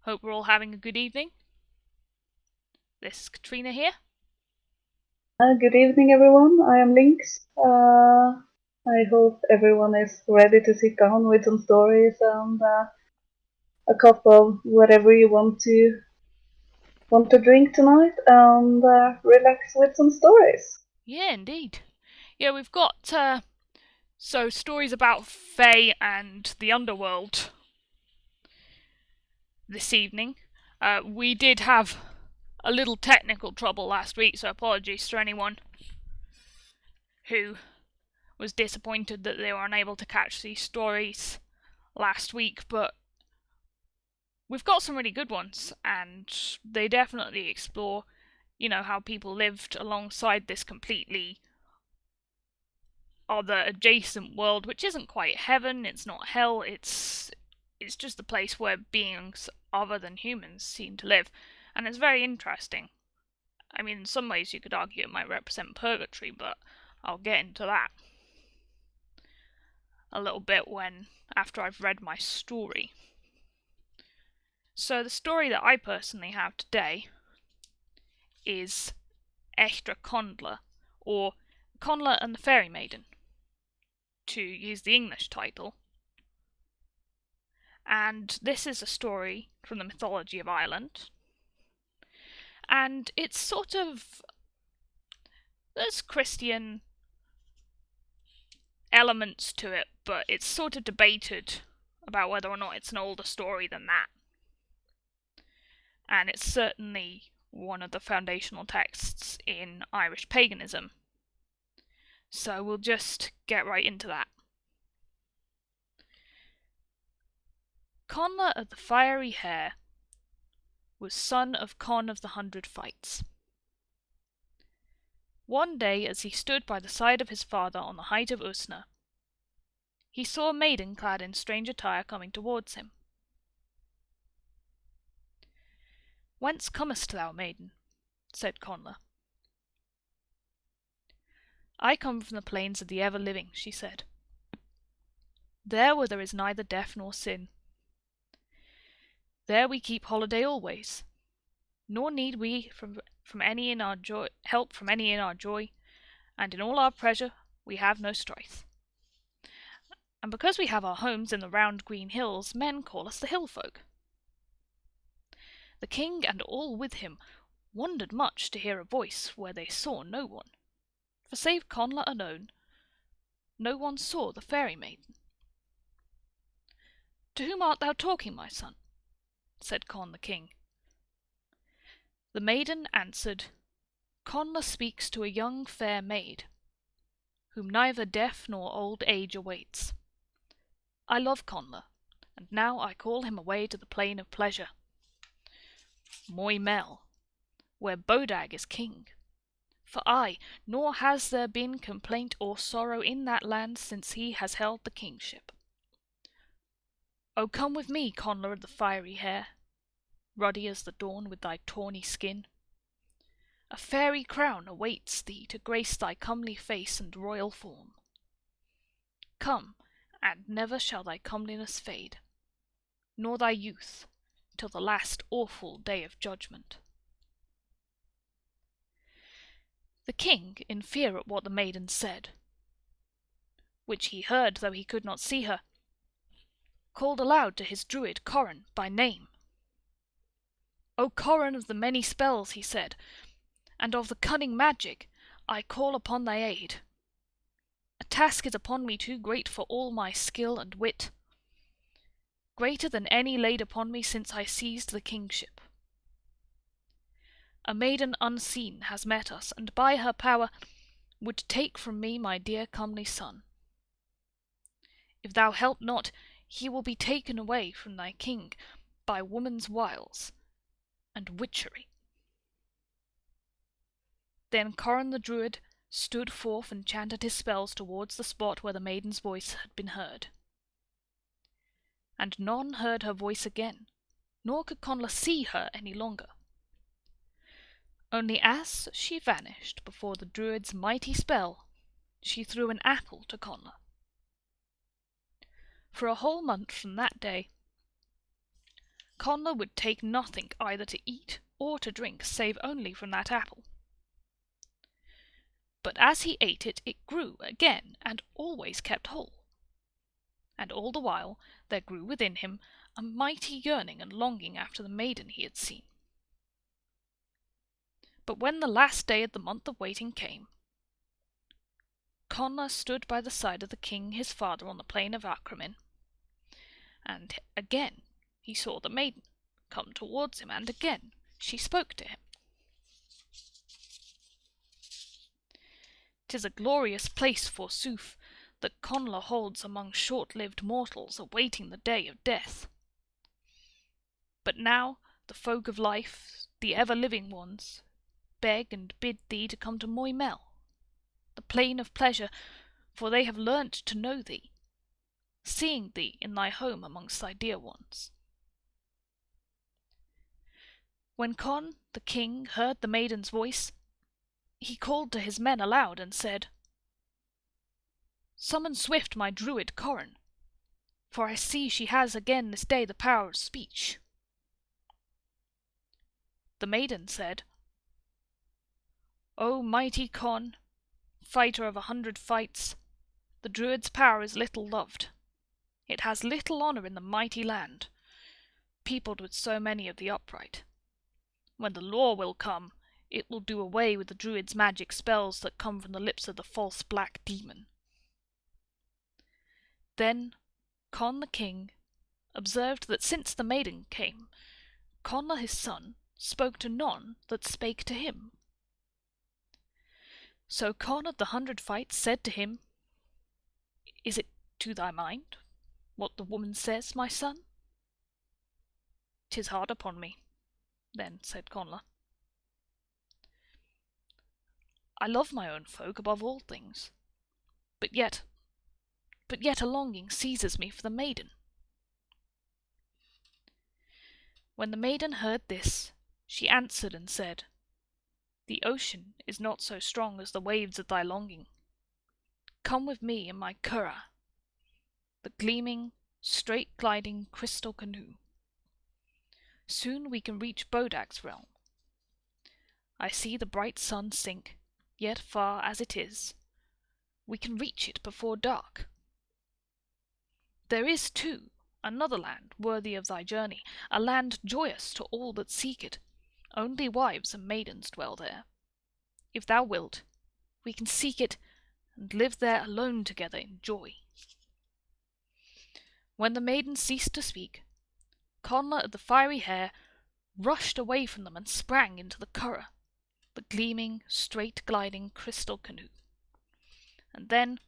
Hope we're all having a good evening. This is Katrina here. Good evening, everyone. I am Lynx. I hope everyone is ready to sit down with some stories and a cup of whatever you want to drink tonight, and relax with some stories. Yeah, indeed. Yeah, we've got stories about Fae and the Underworld this evening. We did have a little technical trouble last week, so apologies to anyone who was disappointed that they were unable to catch these stories last week, but we've got some really good ones, and they definitely explore, how people lived alongside this completely other adjacent world, which isn't quite heaven, it's not hell, it's just a place where beings other than humans seem to live. And it's very interesting. I mean, in some ways you could argue it might represent purgatory, but I'll get into that a little bit after I've read my story. So the story that I personally have today is Echtra Condla, or Conla and the Fairy Maiden, to use the English title. And this is a story from the mythology of Ireland. And it's sort of. There's Christian elements to it, but it's sort of debated about whether or not it's an older story than that. And it's certainly one of the foundational texts in Irish paganism. So we'll just get right into that. Conla of the Fiery Hair was son of Con of the 100 Fights. One day, as he stood by the side of his father on the height of Usna, he saw a maiden clad in strange attire coming towards him. "Whence comest thou, maiden?" said Connla. "I come from the plains of the ever-living," she said. "There where there is neither death nor sin. There we keep holiday always, nor need we from any in our joy help from any in our joy, and in all our pleasure we have no strife. And because we have our homes in the round green hills, men call us the hill folk." The king and all with him wondered much to hear a voice where they saw no one, for save Connla alone, no one saw the fairy maiden. "To whom art thou talking, my son?" said Con the king. The maiden answered, "Connla speaks to a young fair maid, whom neither death nor old age awaits. I love Connla, and now I call him away to the plain of pleasure, Moy Mell, where Bodag is king. For nor has there been complaint or sorrow in that land since he has held the kingship. O come with me, Connla of the Fiery Hair, ruddy as the dawn with thy tawny skin. A fairy crown awaits thee to grace thy comely face and royal form. Come, and never shall thy comeliness fade, nor thy youth, till the last awful day of judgment." The king, in fear at what the maiden said, which he heard though he could not see her, called aloud to his druid Coran by name. "O Coran of the many spells," he said, "and of the cunning magic, I call upon thy aid. A task is upon me too great for all my skill and wit, greater than any laid upon me since I seized the kingship. A maiden unseen has met us, and by her power would take from me my dear comely son. If thou help not, he will be taken away from thy king by woman's wiles and witchery." Then Coran the druid stood forth and chanted his spells towards the spot where the maiden's voice had been heard. And none heard her voice again, nor could Connla see her any longer. Only as she vanished before the druid's mighty spell, she threw an apple to Connla. For a whole month from that day, Connla would take nothing either to eat or to drink save only from that apple. But as he ate it, it grew again, and always kept whole. And all the while there grew within him a mighty yearning and longing after the maiden he had seen. But when the last day of the month of waiting came, Connla stood by the side of the king his father on the plain of Akramin, and again he saw the maiden come towards him, and again she spoke to him. "'Tis a glorious place, forsooth, that Connla holds among short-lived mortals awaiting the day of death. But now the folk of life, the ever-living ones, beg and bid thee to come to Moimel, the plain of pleasure, for they have learnt to know thee, seeing thee in thy home amongst thy dear ones." When Conn the king heard the maiden's voice, he called to his men aloud and said, "Summon swift my druid Corin, for I see she has again this day the power of speech." The maiden said, "O mighty Conn, fighter of 100 fights, the druid's power is little loved. It has little honor in the mighty land, peopled with so many of the upright. When the law will come, it will do away with the druid's magic spells that come from the lips of the false black demon." Then Conn the king observed that since the maiden came, Connla his son spoke to none that spake to him. So Conn of the 100 Fights said to him, "Is it to thy mind what the woman says, my son?" "'Tis hard upon me," then said Connla. "I love my own folk above all things, but yet a longing seizes me for the maiden." When the maiden heard this, she answered and said, "The ocean is not so strong as the waves of thy longing. Come with me in my curragh, the gleaming, straight-gliding crystal canoe. Soon we can reach Bodag's realm. I see the bright sun sink, yet far as it is, we can reach it before dark. There is, too, another land worthy of thy journey, a land joyous to all that seek it. Only wives and maidens dwell there. If thou wilt, we can seek it and live there alone together in joy." When the maiden ceased to speak, Connla of the fiery hair rushed away from them and sprang into the curragh, the gleaming, straight-gliding crystal canoe. And then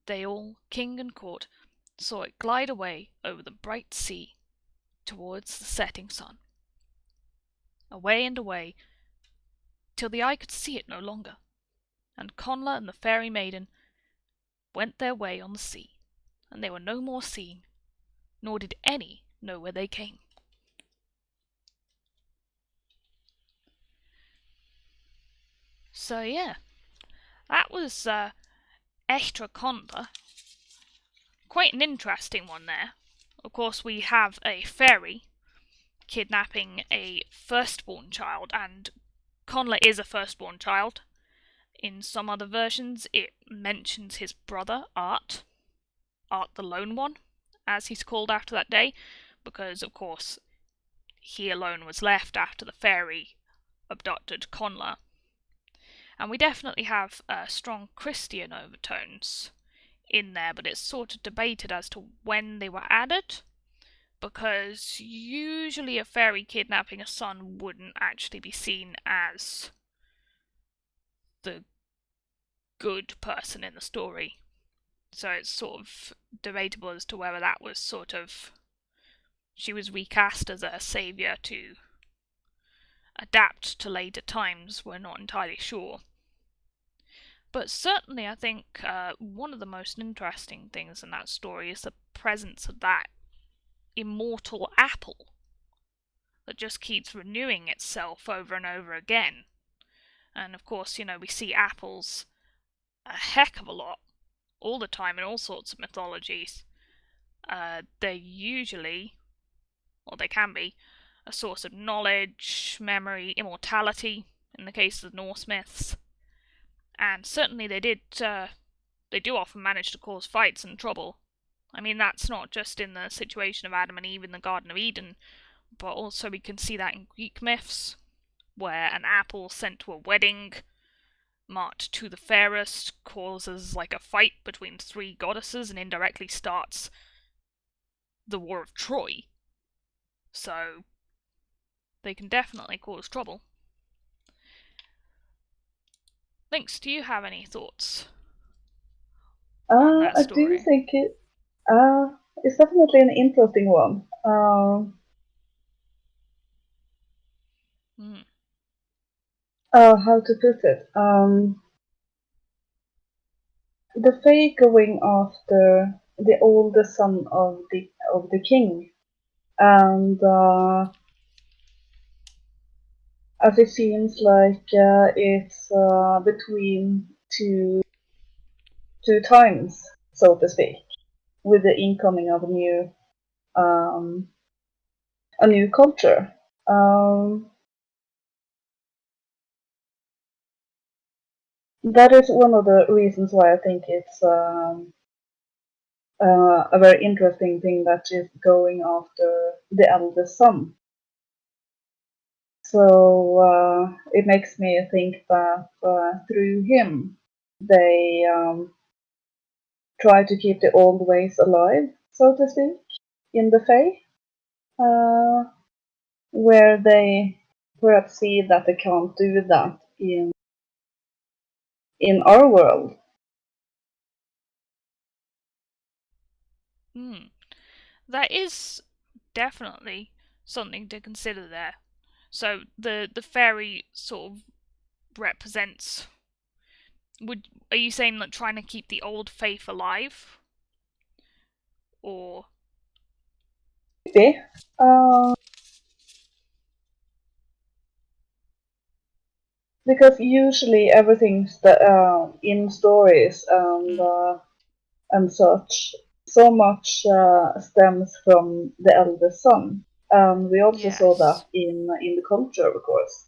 they all, king and court, saw it glide away over the bright sea towards the setting sun. Away and away, till the eye could see it no longer, and Connla and the fairy maiden went their way on the sea, and they were no more seen, nor did any know where they came. So yeah, that was Echtra Conda. Quite an interesting one there. Of course, we have a fairy kidnapping a firstborn child, and Connla is a firstborn child. In some other versions, it mentions his brother, Art the Lone One, as he's called after that day, because, of course, he alone was left after the fairy abducted Connla. And we definitely have strong Christian overtones in there, but it's sort of debated as to when they were added, because usually a fairy kidnapping a son wouldn't actually be seen as the good person in the story. So it's sort of debatable as to whether that was sort of... she was recast as a saviour to adapt to later times, we're not entirely sure. But certainly I think one of the most interesting things in that story is the presence of that immortal apple that just keeps renewing itself over and over again. And of course, you know, we see apples a heck of a lot, all the time in all sorts of mythologies. They're usually or they can be, a source of knowledge, memory, immortality, in the case of the Norse myths. And certainly they do often manage to cause fights and trouble. I mean, that's not just in the situation of Adam and Eve in the Garden of Eden, but also we can see that in Greek myths, where an apple sent to a wedding marked to the fairest causes like a fight between three goddesses and indirectly starts the War of Troy. So they can definitely cause trouble. Lynx, do you have any thoughts on that I do story? think it's definitely an interesting one. Mm. How to put it? The Fae going after the oldest son of the king, and as it seems like it's between two times, so to speak, with the incoming of um, a new culture. That is one of the reasons why I think it's a very interesting thing that is going after the eldest son. So it makes me think that through him, they try to keep the old ways alive, so to speak, in the Fae, where they perhaps see that they can't do that in our world. Mm. That is definitely something to consider there. So the fairy sort of represents. Are you saying that trying to keep the old faith alive, or Maybe. Because usually everything's in stories mm, and such, so much stems from the eldest son. We also saw that yes, in the culture, of course.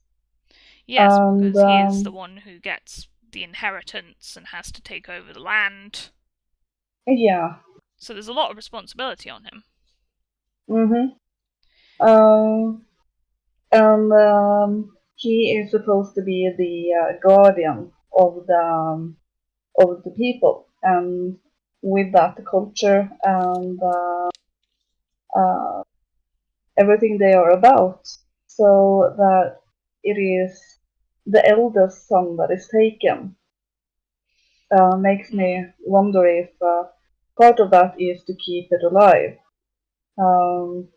yes, And because he is the one who gets the inheritance and has to take over the land. yeah, So there's a lot of responsibility on him. mm-hmm. Um, and he is supposed to be the guardian of the people, and with that, the culture and uh, everything they are about. So that it is the eldest son that is taken makes Mm, me wonder if part of that is to keep it alive. Um,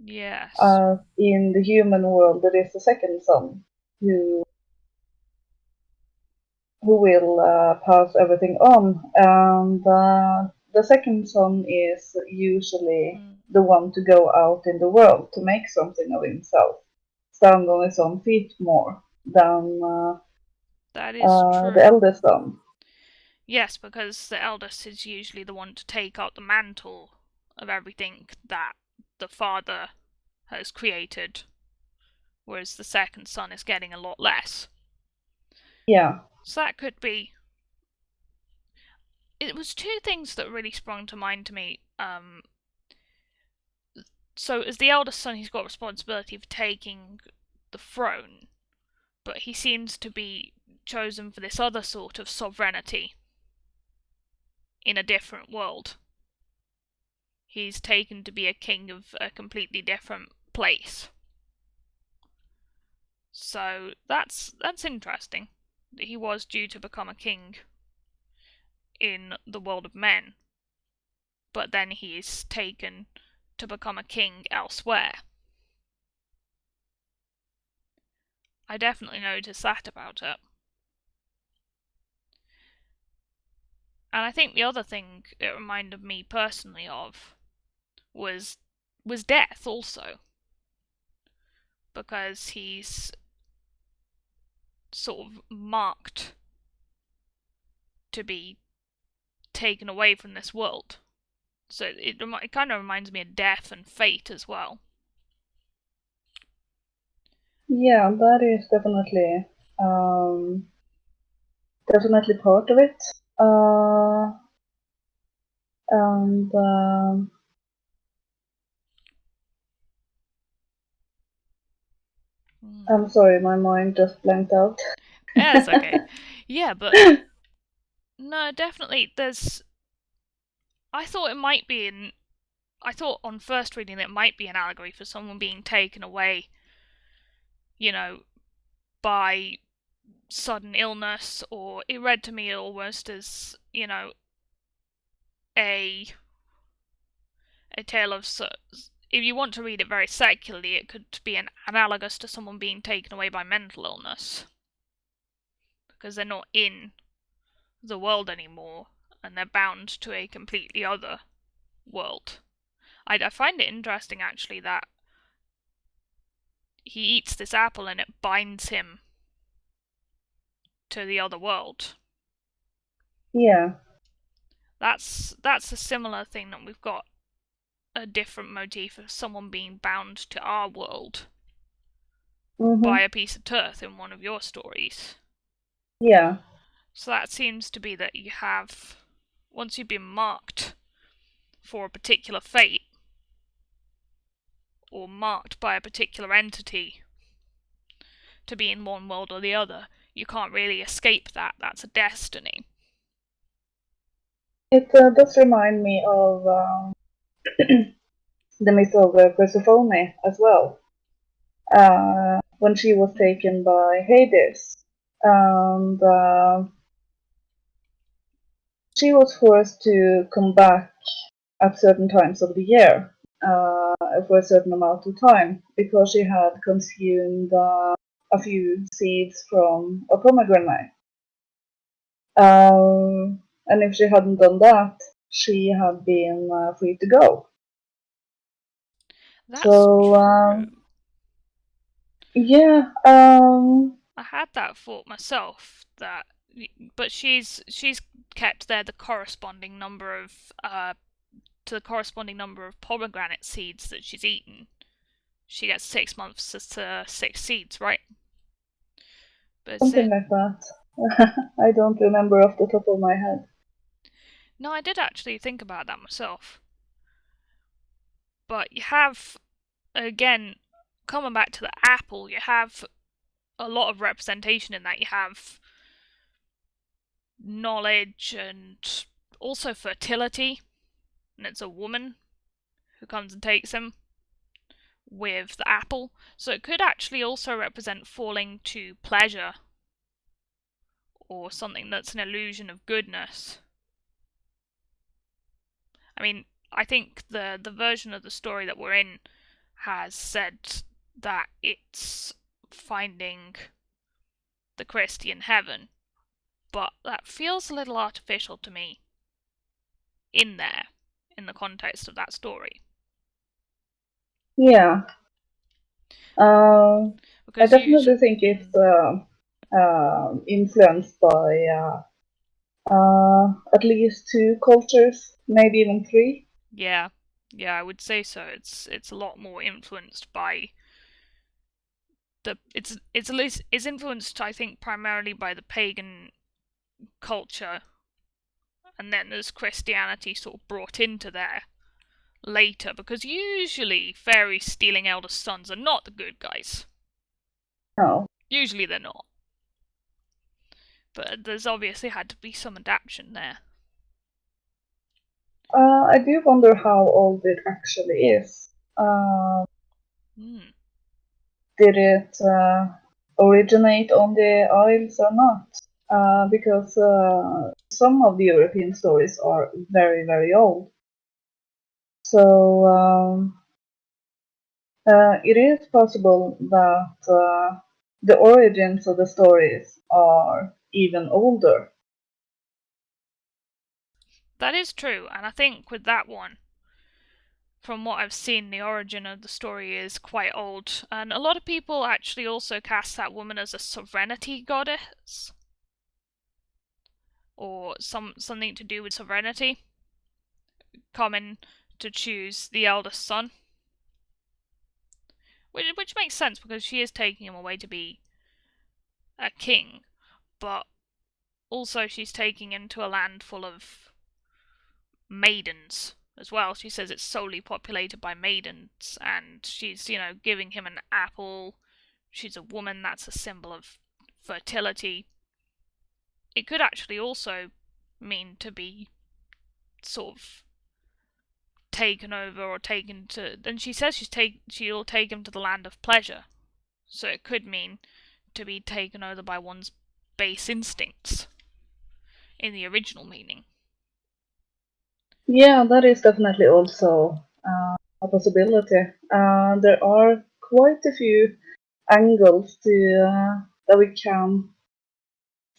yes. in the human world, there is a second son who will pass everything on, and the second son is usually Mm, the one to go out in the world to make something of himself, stand on his own feet more than that is the true. eldest son. Yes, because the eldest is usually the one to take up the mantle of everything that the father has created, whereas the second son is getting a lot less. Yeah, So that could be. It was two things that really sprung to mind to me. So as the eldest son, he's got responsibility for taking the throne, but he seems to be chosen for this other sort of sovereignty in a different world. He's taken to be a king of a completely different place. So that's interesting. He was due to become a king in the world of men, but then he is taken to become a king elsewhere. I definitely noticed that about it. And I think the other thing it reminded me personally of was death also, because he's sort of marked to be taken away from this world. So it kind of reminds me of death and fate as well. Yeah, that is um, definitely part of it. And Mm. I'm sorry, my mind just blanked out. Yeah, it's okay. Yeah, but no, definitely. I thought it might be in. I thought on first reading that it might be an allegory for someone being taken away, you know, by sudden illness, or it read to me almost as, a a tale of. If you want to read it very secularly, it could be an analogous to someone being taken away by mental illness because they're not in the world anymore and they're bound to a completely other world. I find it interesting actually that he eats this apple and it binds him to the other world. Yeah. That's a similar thing that we've got a different motif of someone being bound to our world by Mm-hmm. a piece of turf in one of your stories. Yeah. So that seems to be that you have, once you've been marked for a particular fate, or marked by a particular entity to be in one world or the other, you can't really escape that. That's a destiny. It does remind me of the myth of Persephone as well. When she was taken by Hades, and she was forced to come back at certain times of the year for a certain amount of time because she had consumed a few seeds from a pomegranate. And if she hadn't done that, she had been free to go. That's So, true. yeah, I had that thought myself. But she's kept there the corresponding number of to the corresponding number of pomegranate seeds that she's eaten. She gets 6 months to 6 seeds, right? But is something it? like that. I don't remember off the top of my head. No, I did actually think about that myself. But you have, again, coming back to the apple, you have a lot of representation in that. You have knowledge and also fertility, and it's a woman who comes and takes him with the apple. So it could actually also represent falling to pleasure or something that's an illusion of goodness. I mean, I think the version of the story that we're in has said that it's finding the Christian heaven, but that feels a little artificial to me in there, in the context of that story. Yeah, I Because definitely usually, think it's influenced by at least two cultures, maybe even three. yeah, yeah, I would say so. It's a lot more influenced by it's at least it's influenced, I think, primarily by the pagan culture, and then there's Christianity sort of brought into there later, because usually fairies stealing eldest sons are not the good guys. No, Usually they're not. But there's obviously had to be some adaptation there. I do wonder how old it actually is. Uh, Hmm. did it originate on the Isles or not? Because some of the European stories are very, very old. So it is possible that the origins of the stories are even older. That is true, and I think with that one, from what I've seen, the origin of the story is quite old, and a lot of people actually also cast that woman as a sovereignty goddess, or something to do with sovereignty, coming to choose the eldest son, which makes sense because she is taking him away to be a king, but also she's taking him to a land full of maidens as well. She says it's solely populated by maidens, and she's, giving him an apple. She's a woman, that's a symbol of fertility. It could actually also mean to be sort of taken over or taken to. And she says she'll take him to the land of pleasure, so it could mean to be taken over by one's base instincts in the original meaning. Yeah, that is definitely also a possibility. There are quite a few angles that we can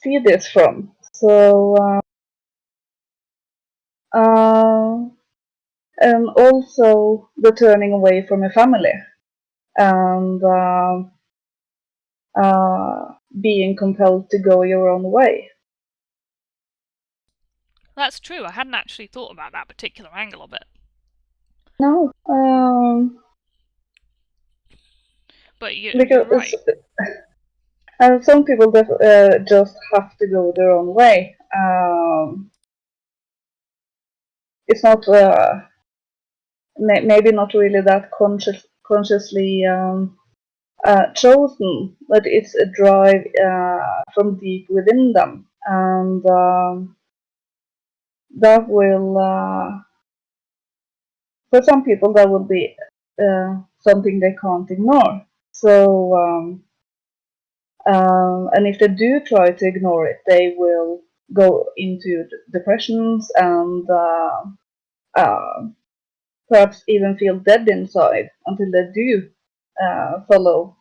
see this from. So, and also the turning away from a family and being compelled to go your own way. That's true. I hadn't actually thought about that particular angle of it. No, But you're because right. some people just have to go their own way. It's not maybe not really that consciously chosen, but it's a drive from deep within them, and that will, for some people, that will be something they can't ignore. So, and if they do try to ignore it, they will go into depressions and perhaps even feel dead inside until they do follow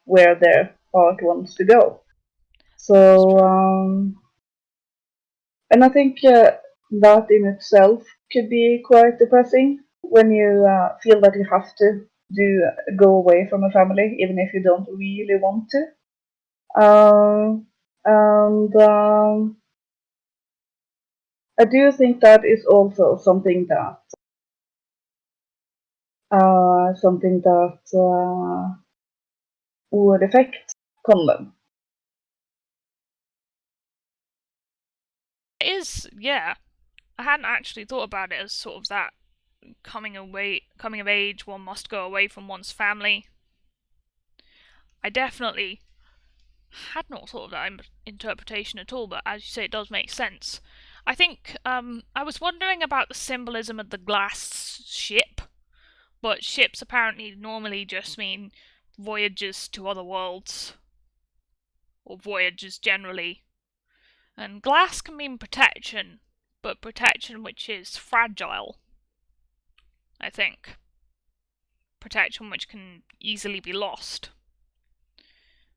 where their heart wants to go. That's So, true. and I think that in itself could be quite depressing when you feel that you have to go away from a family, even if you don't really want to. And I do think that is also something that would affect Conlon. It is, yeah. I hadn't actually thought about it as sort of that coming of age. One must go away from one's family. I definitely had not thought of that interpretation at all, but as you say, it does make sense. I think I was wondering about the symbolism of the glass ship, but ships apparently normally just mean voyages to other worlds, or voyages generally. And glass can mean protection, but protection which is fragile, I think. Protection which can easily be lost.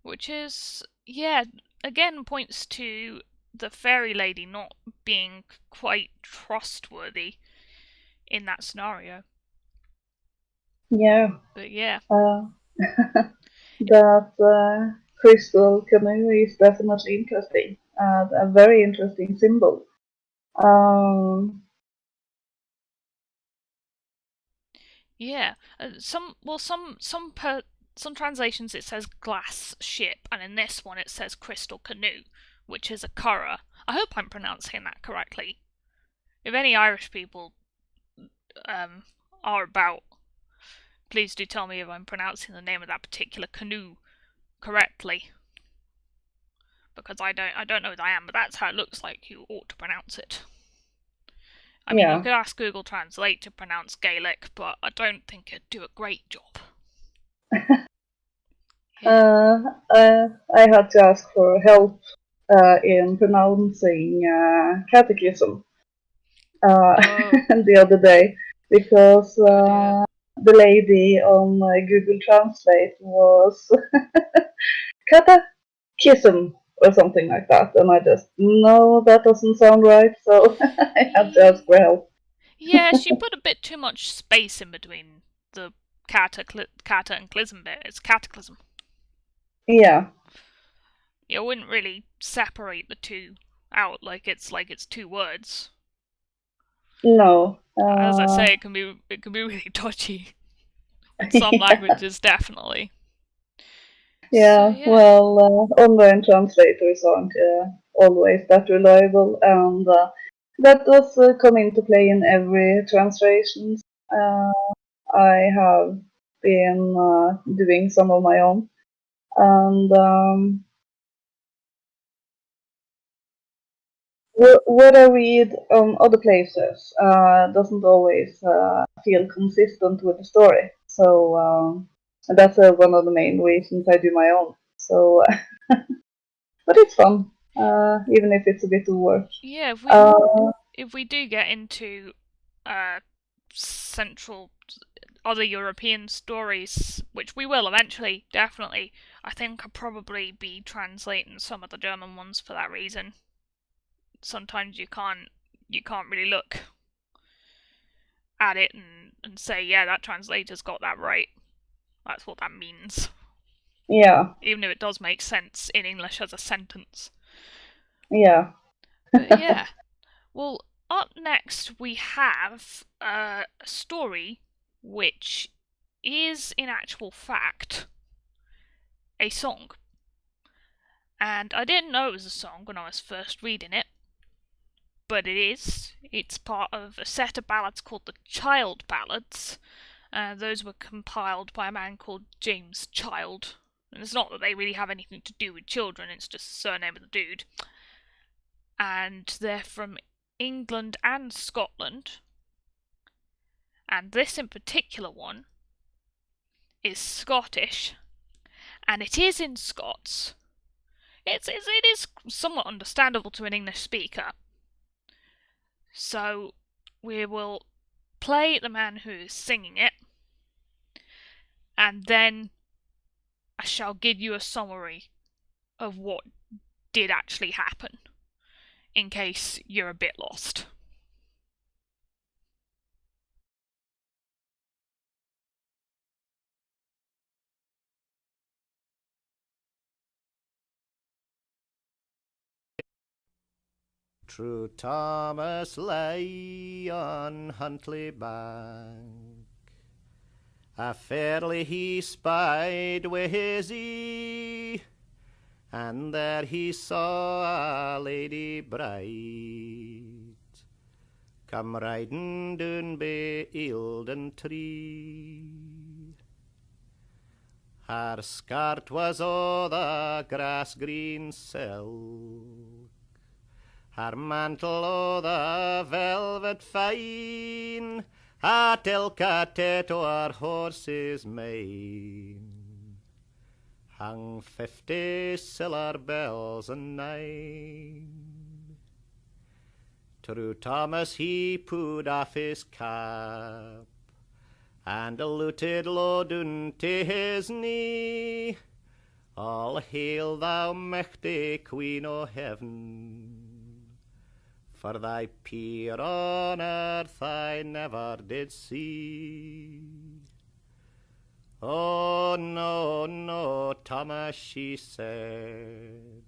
Which is, yeah, again points to the fairy lady not being quite trustworthy in that scenario. Yeah, But yeah, uh, that crystal canoe is definitely interesting. A very interesting symbol. Um, yeah. Some translations it says glass ship, and in this one it says crystal canoe, which is a curragh. I hope I'm pronouncing that correctly. If any Irish people um, are about, please do tell me if I'm pronouncing the name of that particular canoe correctly, because I don't know if I am, but that's how it looks like you ought to pronounce it. I mean, you yeah. could ask Google Translate to pronounce Gaelic, but I don't think it'd do a great job. Yeah. Uh, I had to ask for help in pronouncing catechism Oh, the other day because oh dear. the lady on Google Translate was catechism or something like that, and I just no, that doesn't sound right. So I had to ask for help. Yeah, she put a bit too much space in between the kata and clism bit. It's cataclysm. Yeah, You wouldn't really separate the two out like it's two words. no. As I say, it can be really dodgy. Some languages, definitely. So, Yeah, yeah. well, online translators aren't always that reliable, and that does come into play in every translation. Uh, I have been doing some of my own, and what I read on other places doesn't always feel consistent with the story. So that's one of the main reasons I do my own. So, but it's fun, even if it's a bit of work. Yeah, Uh, if we do get into uh, central other European stories, which we will eventually, definitely, I think I'll probably be translating some of the German ones for that reason. Sometimes you can't really look at it and say, yeah, that translator's got that right. That's what that means. yeah, Even if it does make sense in English as a sentence. yeah. But yeah. Well, up next we have a story which is, in actual fact, a song. And I didn't know it was a song when I was first reading it, but it is. It's part of a set of ballads called the Child Ballads. Those were compiled by a man called James Child. And it's not that they really have anything to do with children, it's just the surname of the dude. And they're from England and Scotland. And this in particular one is Scottish, and it is in Scots. It is somewhat understandable to an English speaker. So we will play the man who is singing it, and then I shall give you a summary of what did actually happen, in case you're a bit lost. True Thomas lay on Huntly bank, a fairly he spied wi' his ee, and there he saw a lady bright come riding down by Eildon tree. Her skirt was o' the grass green silk, her mantle o' the velvet fine, a tilka tit o' her horse's mane, hung 50 siller bells and 9. True Thomas he put off his cap, and looted low down to his knee. All hail thou mighty Queen o' Heaven, for thy peer on earth I never did see. Oh, no, no, Thomas, she said,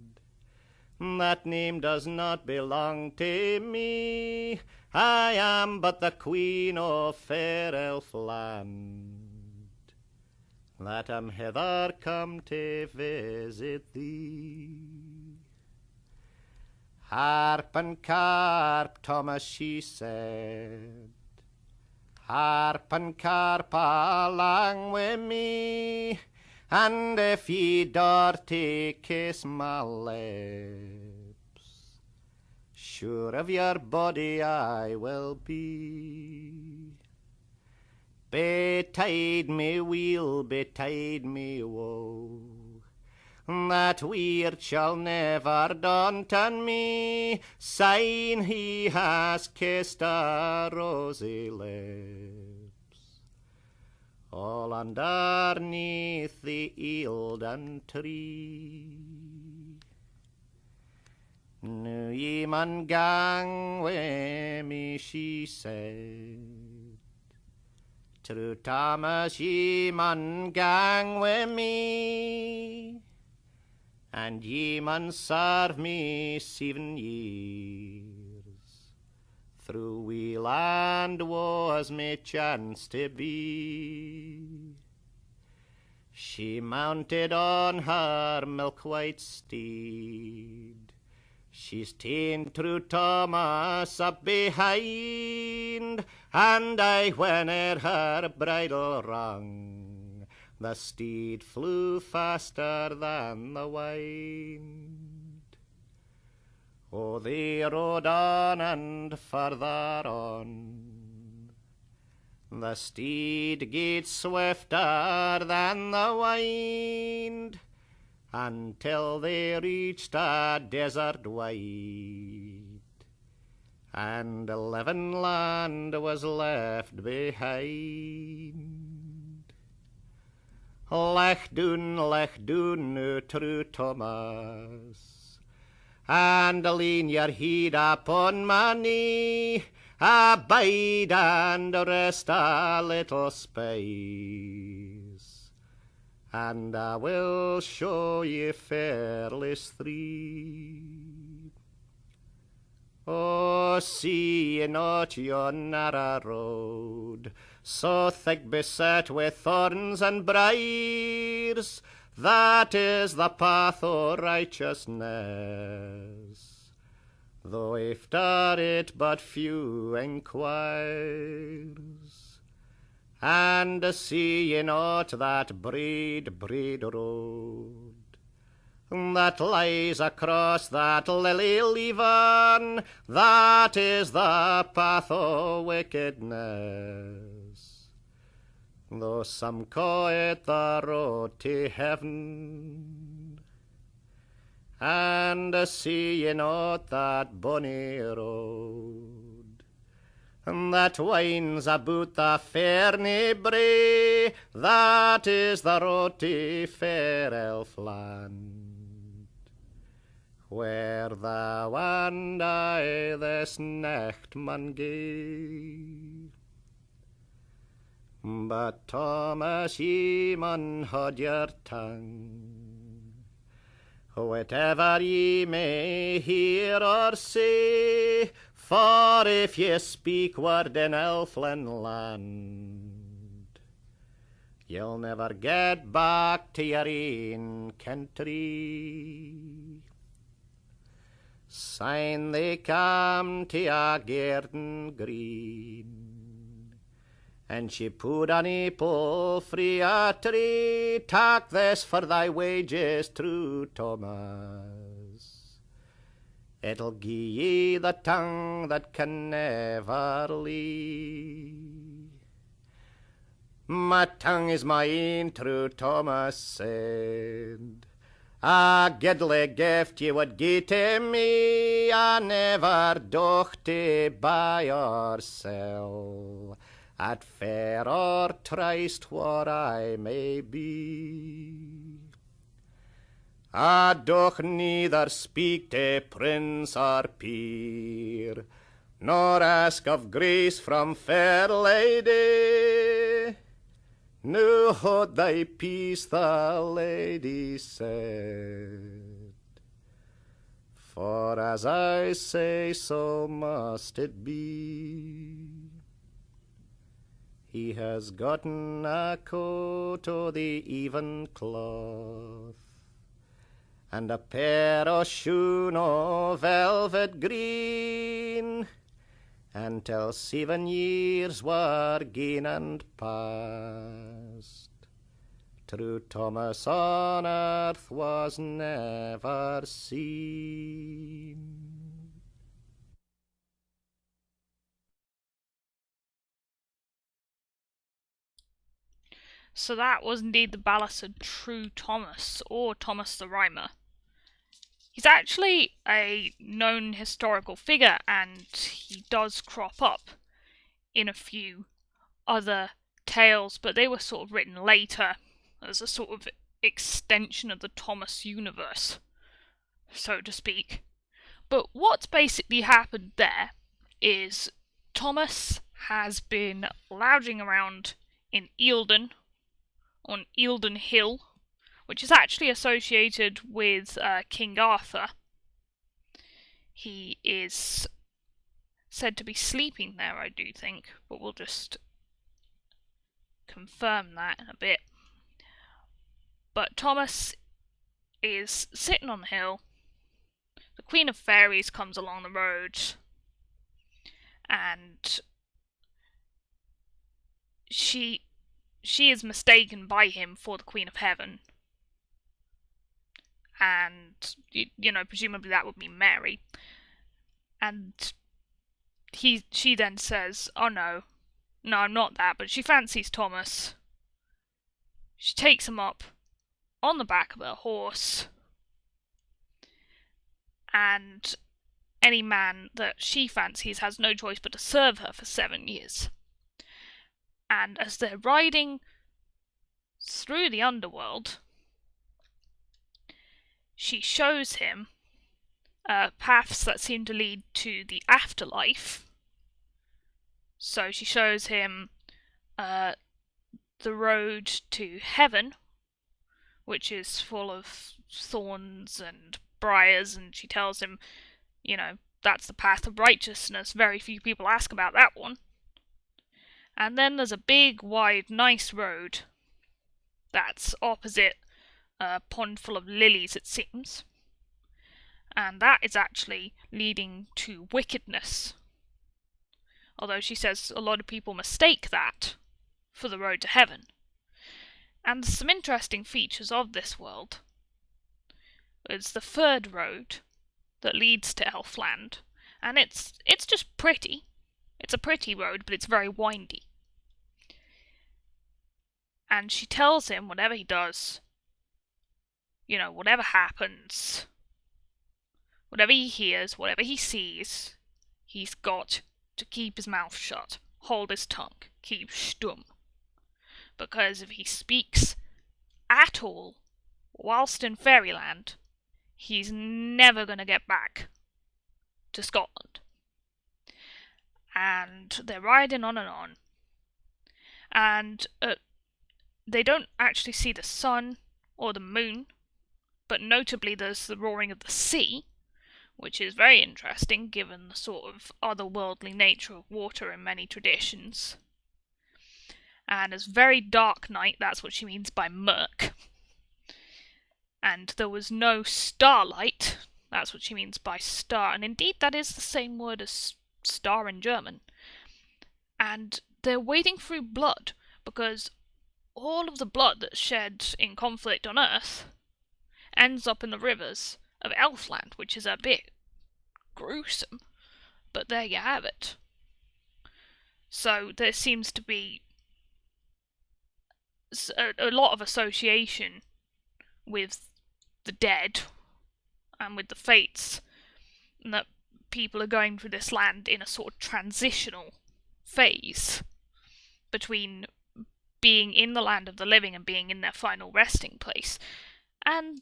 that name does not belong to me. I am but the Queen of fair Elfland, that am hither come to visit thee. Harp and carp, Thomas, she said, harp and carp along with me, and if ye dare to kiss my lips, sure of your body I will be. Betide me weal, betide me woe, that weird shall never daunt on me, sign he has kissed a rosy lips, all underneath the Eildon tree. Now ye mun gang wi' me, she said, True Thomas, ye mun gang wi' me, and ye mun serve me 7 years. Through weal and woe as me chance to be. She mounted on her milk-white steed. She's ta'en True Thomas up behind, and when her bridle rung, the steed flew faster than the wind. Oh, they rode on and further on. The steed gaed swifter than the wind, until they reached a desert wide, and 11 land was left behind. Lech doon, no True Thomas, and lean your head upon my knee, abide and rest a little space, and I will show ye Fairless 3. Oh, see ye not yon narrow road, so thick beset with thorns and briars? That is the path o' righteousness, though after it but few enquires. And see ye not that braid road that lies across that lily leaven? That is the path o' wickedness, though some call it the road to heaven. And see ye not that bonny road that winds about the Ferny Brae? That is the road to Fair Elfland, where thou and I this necht maun gae. But Thomas, ye maun haud your tongue, whatever ye may hear or say, for if ye speak word in Elfland land, you'll never get back to your ain country. Syne they come to a garden green, and she put an apple frae a tree. Tak this for thy wages, True Thomas, it'll gie ye the tongue that can never lie. My tongue is my ain, True Thomas said. A goodly gift ye would gie to me, I never dochty buy or sell, at fair or tryst where I may be. I doth neither speak to prince or peer, nor ask of grace from fair lady. No, hold thy peace, the lady said, for as I say, so must it be. He has gotten a coat o' the even cloth, and a pair o' shoon o' velvet green, and till 7 years were gane and past, True Thomas on earth was never seen. So that was indeed the ballad True Thomas, or Thomas the Rhymer. He's actually a known historical figure, and he does crop up in a few other tales, but they were sort of written later as a sort of extension of the Thomas universe, so to speak. But what's basically happened there is Thomas has been lounging around in Eildon, on Eildon Hill, which is actually associated with King Arthur. He is said to be sleeping there, I do think, but we'll just confirm that in a bit. But Thomas is sitting on the hill. The Queen of Fairies comes along the road, and she is mistaken by him for the Queen of Heaven. And, presumably that would be Mary. And she then says, oh no, I'm not that, but she fancies Thomas. She takes him up on the back of her horse, and any man that she fancies has no choice but to serve her for 7 years. And as they're riding through the Underworld, she shows him paths that seem to lead to the afterlife. So she shows him the road to heaven, which is full of thorns and briars, and she tells him, that's the path of righteousness. Very few people ask about that one. And then there's a big, wide, nice road that's opposite a pond full of lilies, it seems. And that is actually leading to wickedness. Although she says a lot of people mistake that for the road to heaven. And there's some interesting features of this world. It's the third road that leads to Elfland, and it's just pretty. It's a pretty road, but it's very windy. And she tells him whatever he does, whatever happens, whatever he hears, whatever he sees, he's got to keep his mouth shut, hold his tongue, keep stum. Because if he speaks at all whilst in Fairyland, he's never going to get back to Scotland. And they're riding on, and they don't actually see the sun or the moon, but notably there's the roaring of the sea, which is very interesting given the sort of otherworldly nature of water in many traditions. And it's very dark night, that's what she means by murk. And there was no starlight, that's what she means by star, and indeed that is the same word as star in German. And they're wading through blood, because all of the blood that's shed in conflict on Earth ends up in the rivers of Elfland, which is a bit gruesome, but there you have it. So there seems to be a lot of association with the dead and with the fates, and that people are going through this land in a sort of transitional phase between being in the land of the living and being in their final resting place. And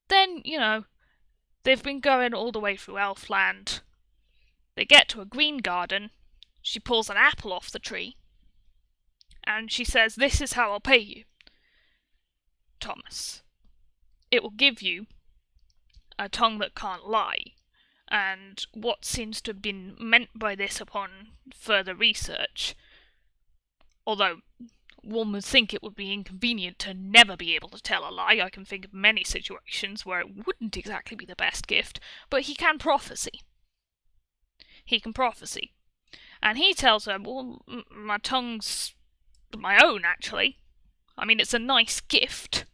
then, they've been going all the way through Elfland. They get to a green garden. She pulls an apple off the tree, and she says, "This is how I'll pay you, Thomas. It will give you a tongue that can't lie." And what seems to have been meant by this upon further research, although one would think it would be inconvenient to never be able to tell a lie. I can think of many situations where it wouldn't exactly be the best gift, but he can prophesy. And he tells her, well, my tongue's my own, actually. I mean, it's a nice gift,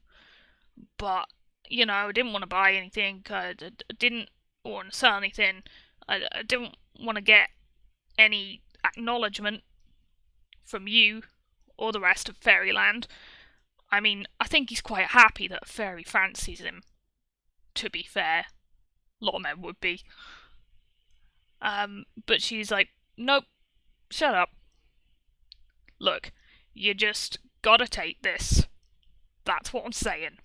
but, I didn't want to buy anything, I didn't want to sell anything, I didn't want to get any acknowledgement from you or the rest of Fairyland. I mean, I think he's quite happy that a fairy fancies him, to be fair. A lot of men would be. But she's like, nope, shut up. Look, you just gotta take this. That's what I'm saying.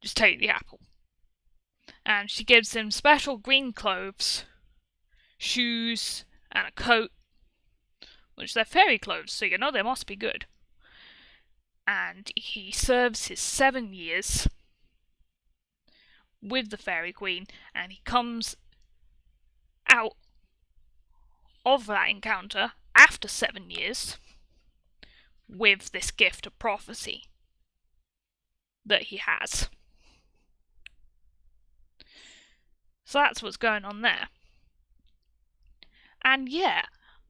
Just take the apple. And she gives him special green clothes, shoes, and a coat, which they're fairy clothes, so they must be good. And he serves his 7 years with the Fairy Queen, and he comes out of that encounter after 7 years with this gift of prophecy. that he has. So that's what's going on there. And yeah,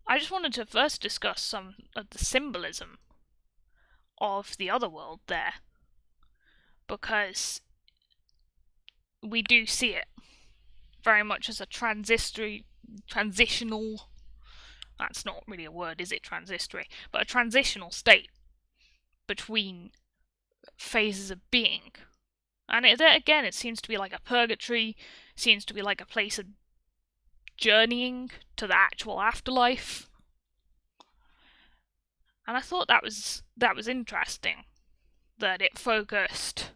I just wanted to first discuss some of the symbolism of the Otherworld there, because we do see it very much as a transitional, that's not really a word, is it, transistory, but a transitional state between phases of being. And again, it seems to be like a purgatory, seems to be like a place of journeying to the actual afterlife. And I thought that was interesting, that it focused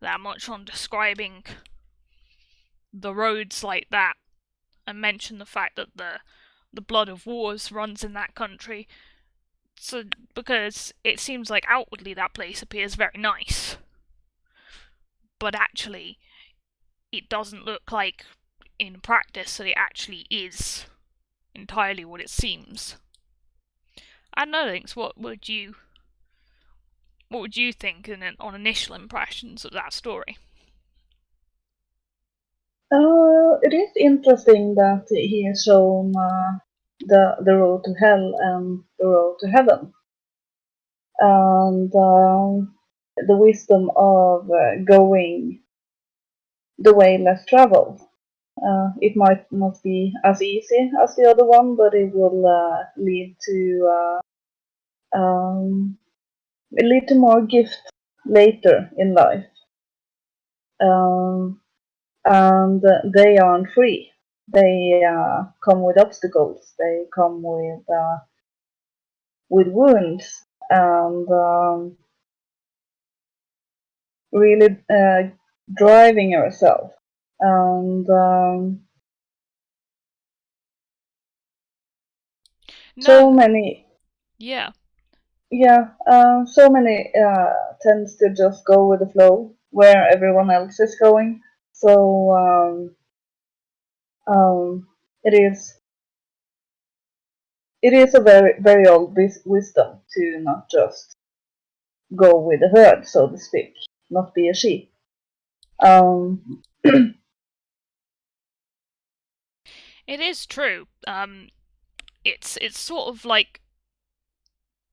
that much on describing the roads like that, and mentioned the fact that the blood of wars runs in that country. So, because it seems like outwardly that place appears very nice, but actually it doesn't look like in practice that it actually is entirely what it seems. I don't know, Lynx, what would you think on initial impressions of that story? It is interesting that he has shown the road to hell and the road to heaven, and the wisdom of going the way less traveled. It might not be as easy as the other one, but it will lead to more gift later in life. Um, and they aren't free. They come with obstacles. They come with wounds, and really driving yourself. And so many, Yeah. so many tends to just go with the flow where everyone else is going. So it is a very old wisdom to not just go with the herd, so to speak, not be a sheep. It is true. It's sort of like,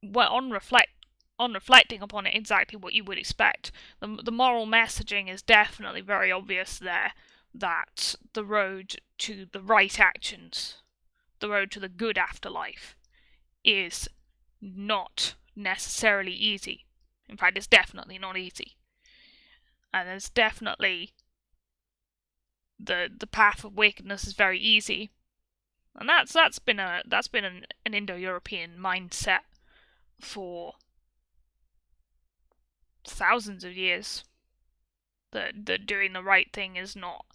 well, on reflecting upon it, exactly what you would expect. The moral messaging is definitely very obvious there, that the road to the right actions, the road to the good afterlife, is not necessarily easy. In fact, it's definitely not easy. And there's definitely the path of wickedness is very easy. And that's been an Indo-European mindset for thousands of years. That doing the right thing is not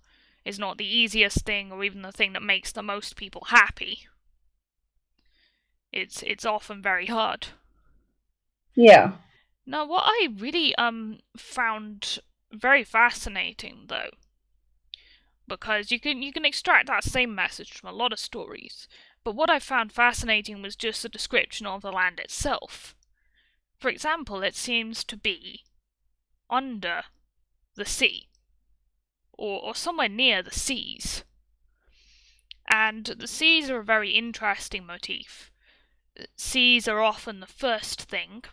the easiest thing, or even the thing that makes the most people happy. It's often very hard. Yeah. Now, what I really found very fascinating, though, because you can extract that same message from a lot of stories, but what I found fascinating was just the description of the land itself. For example, it seems to be under the sea, or somewhere near the seas. And the seas are a very interesting motif. Seas are often the first thing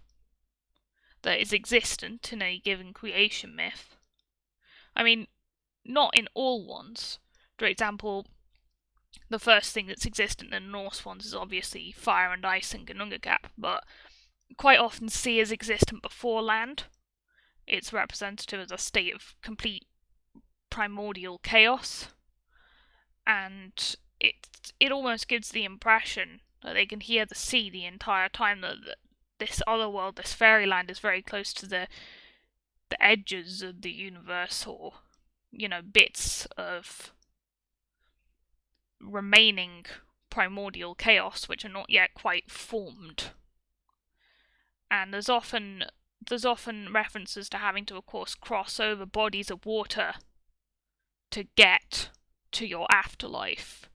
that is existent in a given creation myth. I mean, not in all ones. For example, the first thing that's existent in the Norse ones is obviously fire and ice and Ginnungagap, but quite often sea is existent before land. It's representative as a state of complete primordial chaos, and it almost gives the impression that they can hear the sea the entire time, that this other world, this fairyland, is very close to the edges of the universe, or bits of remaining primordial chaos which are not yet quite formed. And there's often references to having to, of course, cross over bodies of water to get to your afterlife,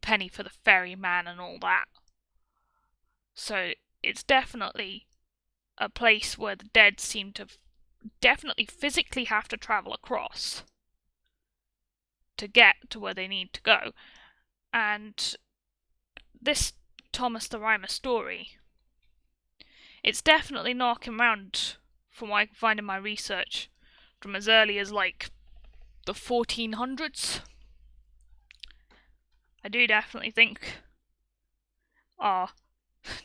penny for the ferryman and all that. So it's definitely a place where the dead seem to definitely physically have to travel across to get to where they need to go. And this Thomas the Rhymer story, it's definitely knocking around, from what I can find in my research, from as early as like the 1400s. I do definitely think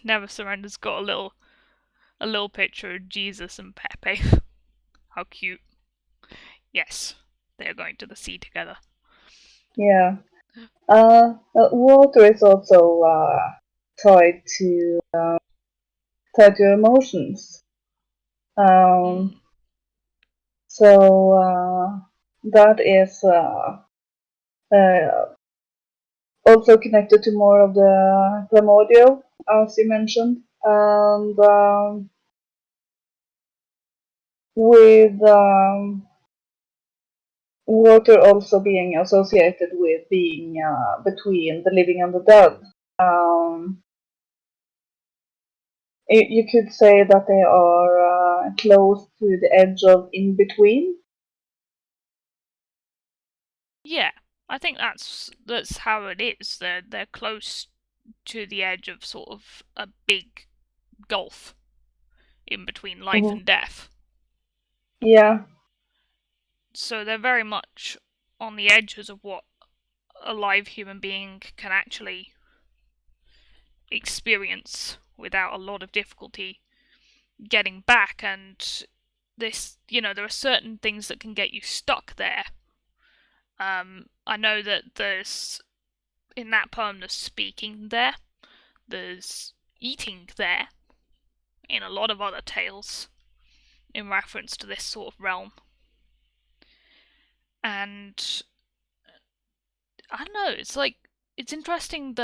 Never Surrender's got a little picture of Jesus and Pepe. How cute. Yes, they are going to the sea together. Yeah. Water is also tied to emotions. So that is also connected to more of the primordial, as you mentioned, and with water also being associated with being between the living and the dead. You could say that they are close to the edge of in between. Yeah, I think that's how it is. They're close to the edge of sort of a big gulf in between life and death. Yeah. So they're very much on the edges of what a live human being can actually experience without a lot of difficulty getting back. And this, there are certain things that can get you stuck there. I know that there's, in that poem, there's speaking there, there's eating there, in a lot of other tales, in reference to this sort of realm. And I don't know, it's interesting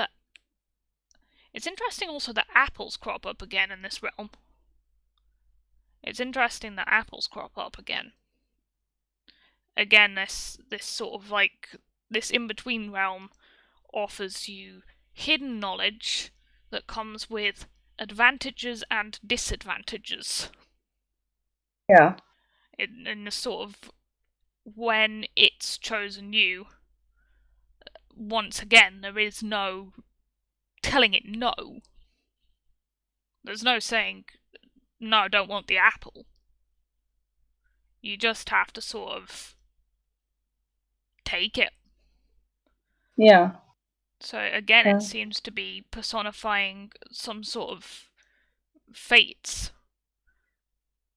also that apples crop up again in this realm. It's interesting that apples crop up again. Again, this sort of this in-between realm offers you hidden knowledge that comes with advantages and disadvantages. Yeah. In the sort of, when it's chosen you, once again, there is no telling it no. There's no saying, no, I don't want the apple. You just have to sort of take it. Yeah. So again, it seems to be personifying some sort of fates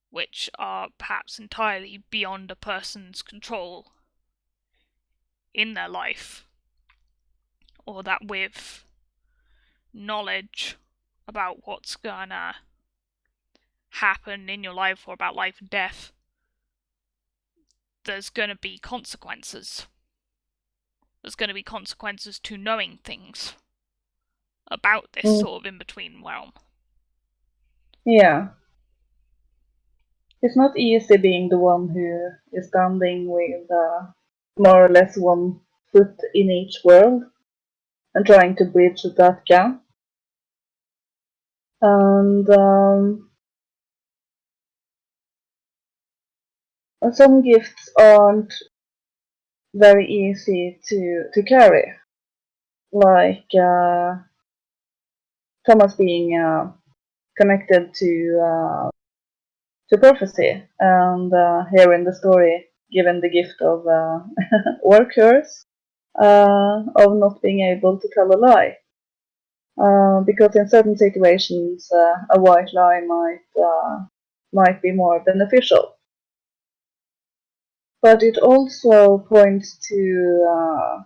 which are perhaps entirely beyond a person's control in their life, or that with knowledge about what's gonna happen in your life or about life and death, there's gonna be consequences. There's gonna be consequences to knowing things about this sort of in-between realm. Yeah. It's not easy being the one who is standing with more or less one foot in each world and trying to bridge that gap. And some gifts aren't very easy to carry, like Thomas being connected to prophecy, and here in the story given the gift of or curse of not being able to tell a lie. Because in certain situations, a white lie might be more beneficial. But it also points to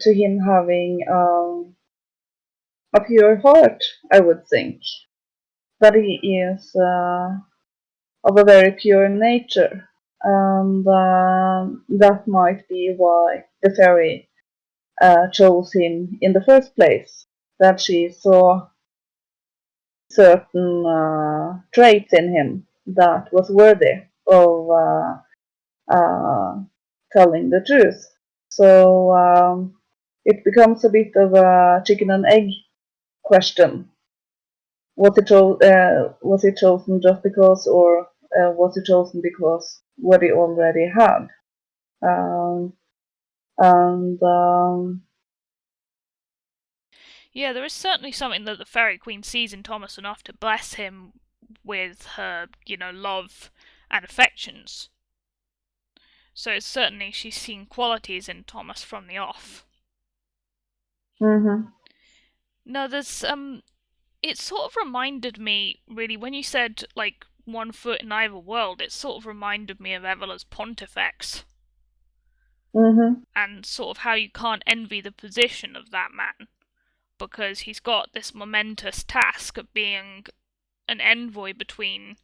him having a pure heart, I would think. That he is of a very pure nature, and that might be why the fairy chose him in the first place. That she saw certain traits in him that was worthy of telling the truth. So it becomes a bit of a chicken and egg question. was he chosen just because, or was he chosen because what he already had? And Yeah, there is certainly something that the Fairy Queen sees in Thomas enough to bless him with her, love and affections. So it's certainly she's seen qualities in Thomas from the off. mm-hmm. No, there's it sort of reminded me, really, when you said, like, one foot in either world, it sort of reminded me of Evela's Pontifex. Mm-hmm. And sort of how you can't envy the position of that man, because he's got this momentous task of being an envoy between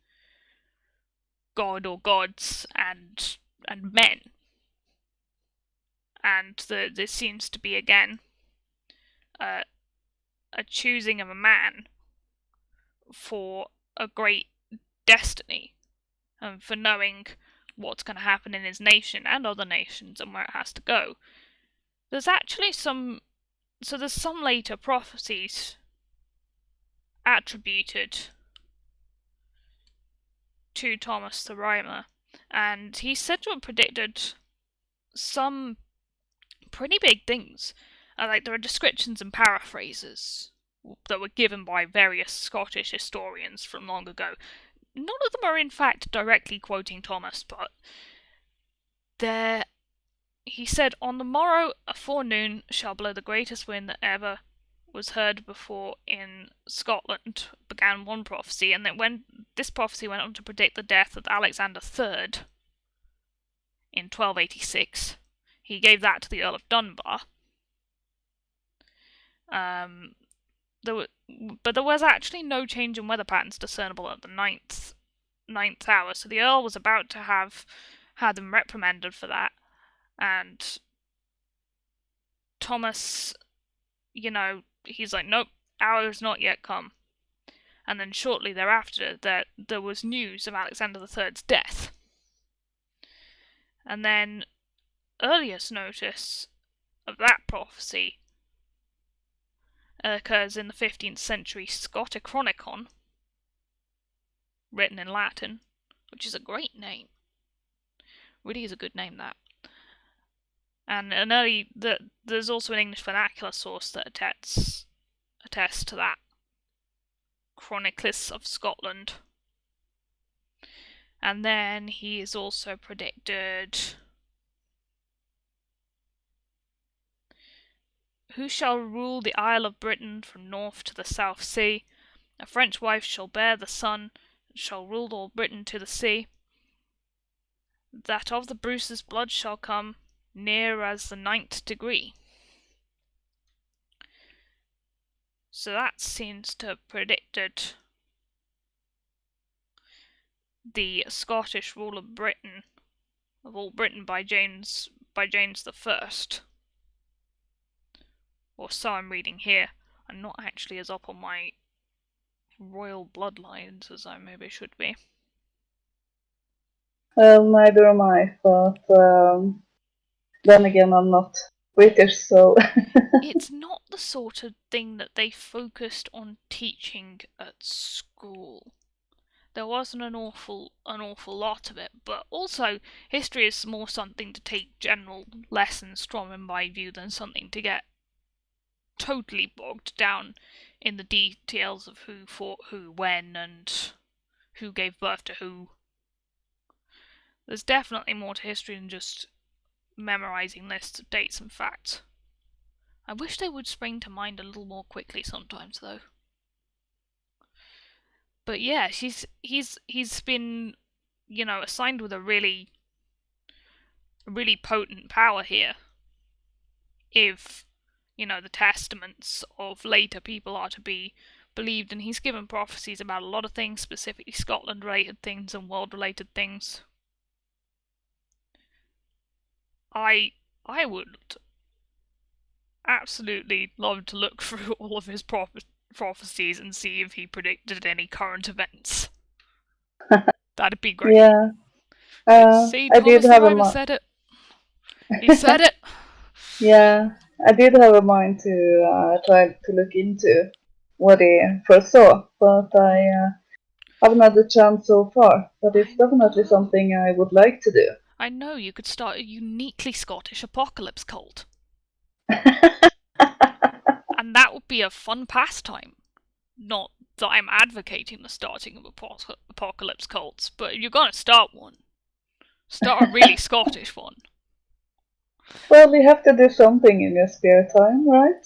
God or gods and men. And there seems to be, again, a choosing of a man for a great destiny, and for knowing what's going to happen in his nation and other nations and where it has to go. There's actually there's some later prophecies attributed to Thomas the Rhymer, and he's said to have predicted some pretty big things. Like, there are descriptions and paraphrases that were given by various Scottish historians from long ago. None of them are in fact directly quoting Thomas, but he said, "On the morrow a forenoon shall blow the greatest wind that ever was heard before in Scotland," began one prophecy, and then when this prophecy went on to predict the death of Alexander III in 1286, he gave that to the Earl of Dunbar. But there was actually no change in weather patterns discernible at the ninth hour, so the Earl was about to have had them reprimanded for that, and Thomas, he's like, nope, hour has not yet come. And then shortly thereafter, there was news of Alexander III's death. And then earliest notice of that prophecy occurs in the 15th century Scotichronicon, written in Latin, which is a great name. Really is a good name, that. And there's also an English vernacular source that attests to that. Chronicles of Scotland. And then he is also predicted, "Who shall rule the Isle of Britain from north to the South Sea? A French wife shall bear the son, and shall rule all Britain to the sea. That of the Bruce's blood shall come, near as the 9th degree." So that seems to have predicted the Scottish rule of Britain, of all Britain, by James I. Or so I'm reading here. I'm not actually as up on my royal bloodlines as I maybe should be. Neither am I, but then again, I'm not British, so. It's not the sort of thing that they focused on teaching at school. There wasn't an awful lot of it, but also history is more something to take general lessons from, in my view, than something to get totally bogged down in the details of who fought who when and who gave birth to who. There's definitely more to history than just memorizing lists of dates and facts. I wish they would spring to mind a little more quickly sometimes, though. But yeah, he's been, assigned with a really potent power here. If, the testaments of later people are to be believed, and he's given prophecies about a lot of things, specifically Scotland-related things and world-related things. I would absolutely love to look through all of his prophecies and see if he predicted any current events. That'd be great. Yeah. See, I did Thomas the have a Rhymer said it. He said it. Yeah, I did have a mind to try to look into what he first saw, but I haven't had the chance so far. But it's definitely something I would like to do. I know you could start a uniquely Scottish apocalypse cult. And that would be a fun pastime. Not that I'm advocating the starting of apocalypse cults, but you're gonna start one. Start a really Scottish one. Well, you have to do something in your spare time, right?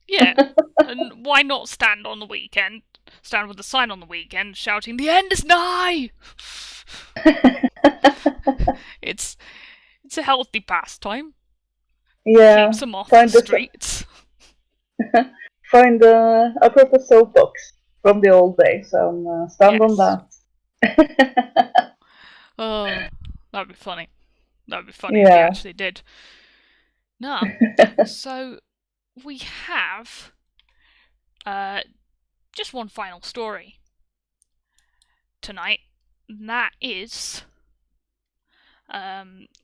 Yeah. And why not stand on the weekend? Stand with a sign on the weekend shouting, "The end is nigh!" It's a healthy pastime. Yeah, Keeps them off the find the streets. find a proper soapbox from the old days and stand on Yes. that. Oh, that'd be funny. That'd be funny if you Yeah. actually did. Nah. So we have just one final story tonight, and that is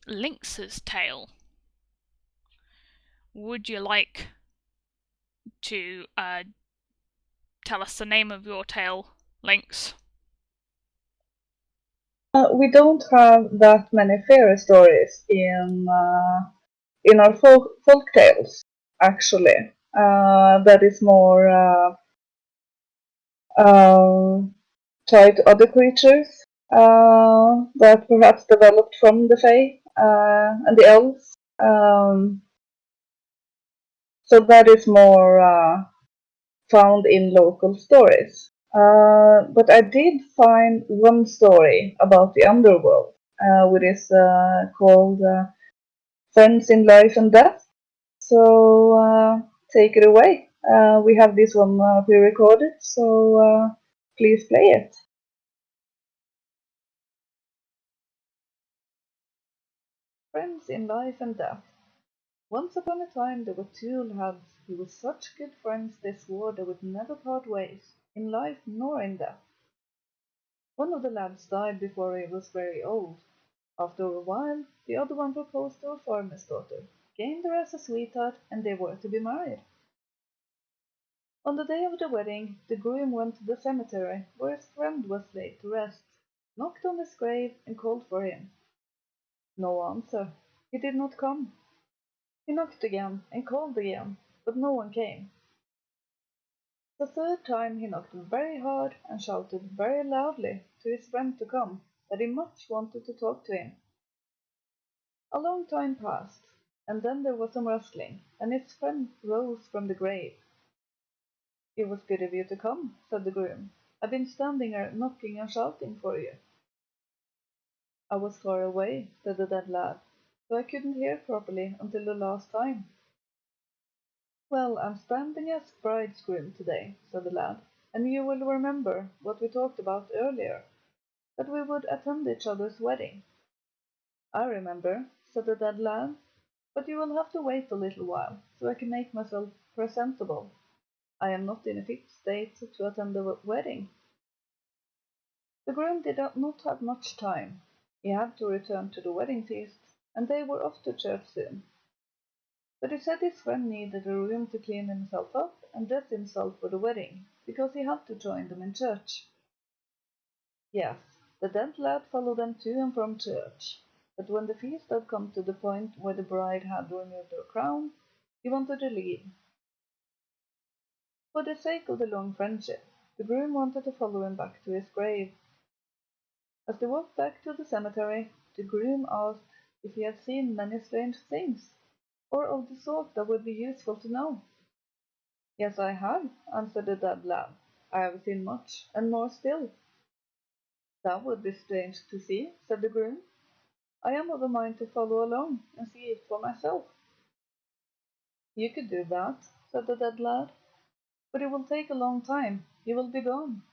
Lynx's tale. Would you like to tell us the name of your tale, Lynx? We don't have that many fairy stories in our folk tales, actually. That is more tied to other creatures that perhaps developed from the Fae and the elves. So that is more found in local stories. But I did find one story about the Underworld, which is called Friends in Life and Death. So take it away. We have this one pre-recorded, so please play it. Friends in Life and Death. Once upon a time there were two lads who were such good friends they swore they would never part ways, in life nor in death. One of the lads died before he was very old. After a while the other one proposed to a farmer's daughter, gained her as a sweetheart, and they were to be married. On the day of the wedding the groom went to the cemetery where his friend was laid to rest, knocked on his grave, and called for him. No answer. He did not come. He knocked again and called again, but no one came. The third time he knocked very hard and shouted very loudly to his friend to come, that he much wanted to talk to him. A long time passed, and then there was some rustling, and his friend rose from the grave. "It was good of you to come," said the groom. "I've been standing here knocking and shouting for you." "I was far away," said the dead lad, "so I couldn't hear properly until the last time." "Well, I'm standing as bridegroom today," said the lad, "and you will remember what we talked about earlier, that we would attend each other's wedding." "I remember," said the dead lad, "but you will have to wait a little while, so I can make myself presentable. I am not in a fit state to attend the wedding." The groom did not have much time. He had to return to the wedding feast, and they were off to church soon. But he said his friend needed a room to clean himself up and dress himself for the wedding, because he had to join them in church. Yes, the dead lad followed them to and from church, but when the feast had come to the point where the bride had removed her crown, he wanted to leave. For the sake of the long friendship, the groom wanted to follow him back to his grave. As they walked back to the cemetery, the groom asked if he had seen many strange things, or of the sort that would be useful to know. "Yes, I have," answered the dead lad. "I have seen much, and more still." "That would be strange to see," said the groom. "I am of a mind to follow along and see it for myself." "You could do that," said the dead lad, "but it will take a long time. You will be gone."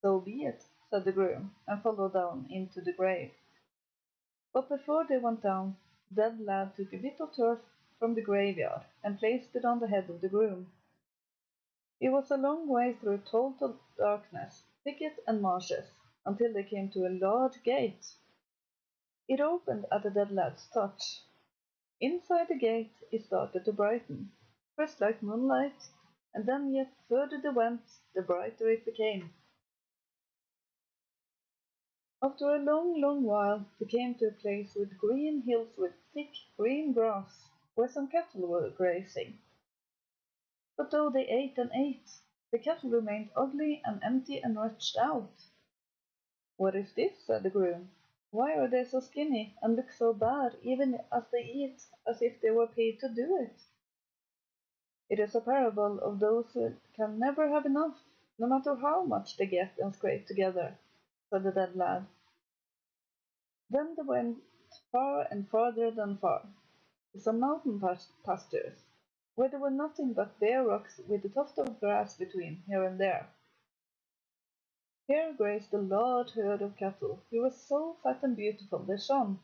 "So be it," said the groom, and followed down into the grave. But before they went down, the dead lad took a bit of turf from the graveyard and placed it on the head of the groom. It was a long way through total darkness, thicket and marshes, until they came to a large gate. It opened at the dead lad's touch. Inside the gate it started to brighten, first like moonlight, and then yet further they went, the brighter it became. After a long, long while, they came to a place with green hills with thick green grass, where some cattle were grazing. But though they ate and ate, the cattle remained ugly and empty and wretched out. "What is this?" said the groom. "Why are they so skinny, and look so bad, even as they eat, as if they were paid to do it?" "It is a parable of those who can never have enough, no matter how much they get and scrape together," said the dead lad. Then they went far and farther than far, to some mountain pastures, where there were nothing but bare rocks with a tuft of grass between, here and there. Here grazed a large herd of cattle, who were so fat and beautiful they shone.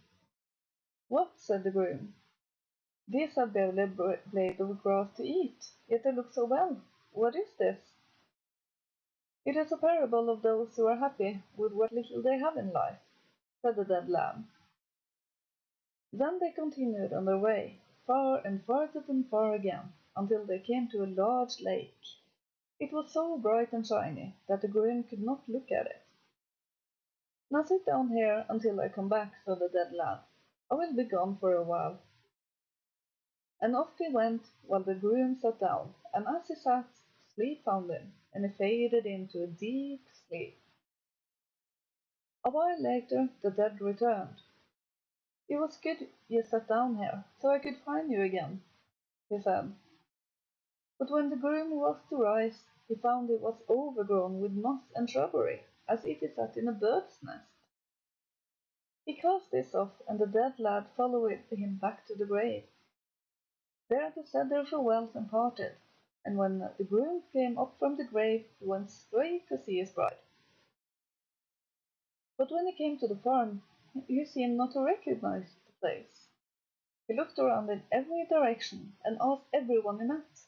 "What?" said the groom. "These have barely a blade of grass to eat, yet they look so well. What is this?" "It is a parable of those who are happy with what little they have in life," said the dead lamb. Then they continued on their way, far and farther than far again, until they came to a large lake. It was so bright and shiny that the groom could not look at it. "Now sit down here until I come back," said the dead lad. "I will be gone for a while." And off he went, while the groom sat down, and as he sat, sleep found him, and he faded into a deep sleep. A while later the dead returned. "It was good you sat down here, so I could find you again," he said. But when the groom was to rise, he found it was overgrown with moss and shrubbery, as if he sat in a bird's nest. He cast this off, and the dead lad followed him back to the grave. There they said their farewells and parted, and when the groom came up from the grave he went straight to see his bride. But when he came to the farm he seemed not to recognize the place. He looked around in every direction and asked everyone he met.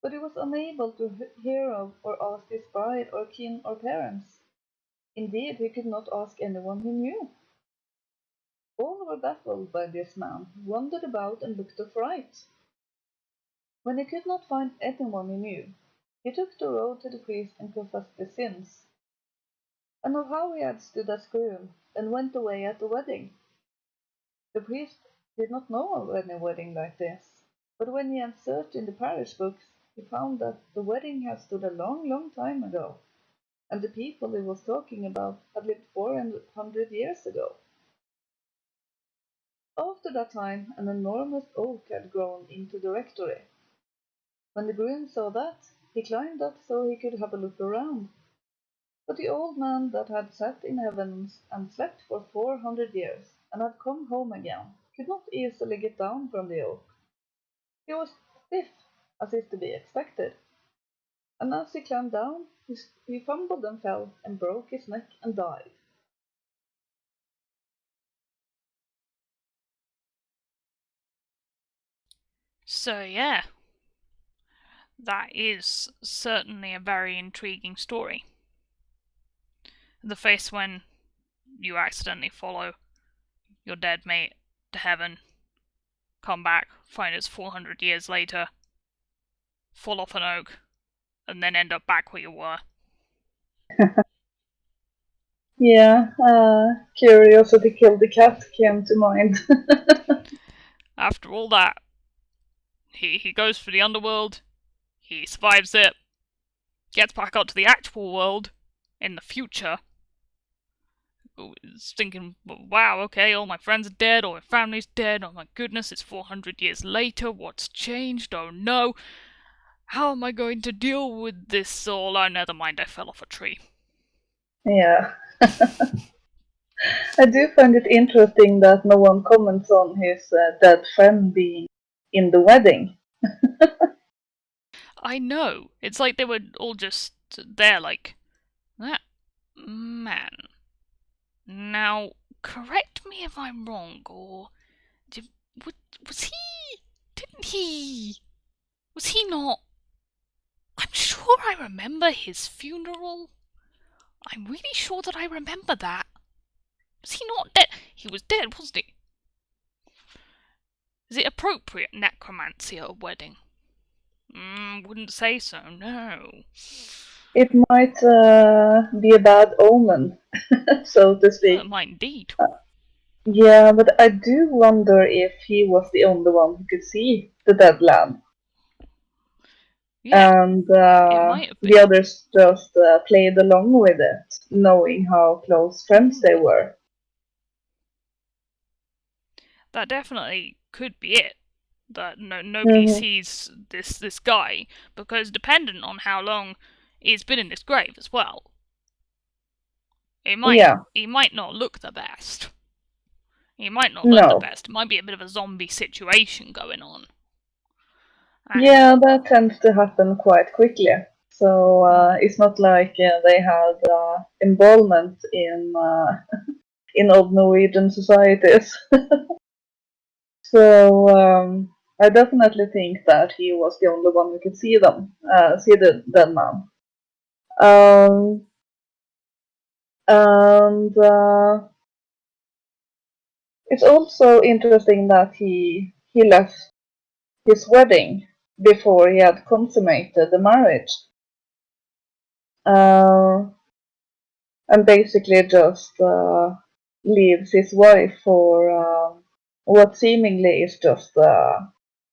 But he was unable to hear of or ask his bride or kin or parents. Indeed, he could not ask anyone he knew. All were baffled by this man, who wandered about and looked affright. When he could not find anyone he knew, he took the road to the priest and confessed his sins, and of how he had stood as groom, and went away at the wedding. The priest did not know of any wedding like this, but when he had searched in the parish books, he found that the wedding had stood a long, long time ago, and the people he was talking about had lived 400 years ago. After that time an enormous oak had grown into the rectory. When the groom saw that, he climbed up so he could have a look around. But the old man that had sat in heaven and slept for 400 years, and had come home again, could not easily get down from the oak. He was stiff, as is to be expected, and as he climbed down, he fumbled and fell, and broke his neck and died. So, yeah, that is certainly a very intriguing story. The face when you accidentally follow your dead mate to heaven, come back, find it's 400 years later, fall off an oak, and then end up back where you were. Yeah, curiosity killed the cat came to mind. After all that, he goes for the underworld, he survives it, gets back up to the actual world in the future. Is thinking, wow, okay, all my friends are dead, all my family's dead, oh my goodness, it's 400 years later, what's changed, oh no, how am I going to deal with this all? Oh, never mind, I fell off a tree. Yeah. I do find it interesting that no one comments on his dead friend being in the wedding. I know, it's like they were all just there like, that man. Now, correct me if I'm wrong, or did, was he? Didn't he? Was he not? I'm sure I remember his funeral. I'm really sure that I remember that. Was he not dead? He was dead, wasn't he? Is it appropriate necromancy at a wedding? Wouldn't say so, no. It might be a bad omen, so to Well, it speak. might indeed. Yeah, but I do wonder if he was the only one who could see the dead land, Yeah, and it might have the been. others just played along with it, knowing how close friends they were. That definitely could be it. That nobody Hmm. sees this guy, because dependent on how long he's been in this grave as well, Yeah, he might not look the best. He might not look the no. best. It might be a bit of a zombie situation going on. And Yeah, that tends to happen quite quickly. So it's not like they had involvement in old Norwegian societies. So I definitely think that he was the only one who could see them, see the dead man. Um, and it's also interesting that he left his wedding before he had consummated the marriage, uh, and basically just leaves his wife for what seemingly is just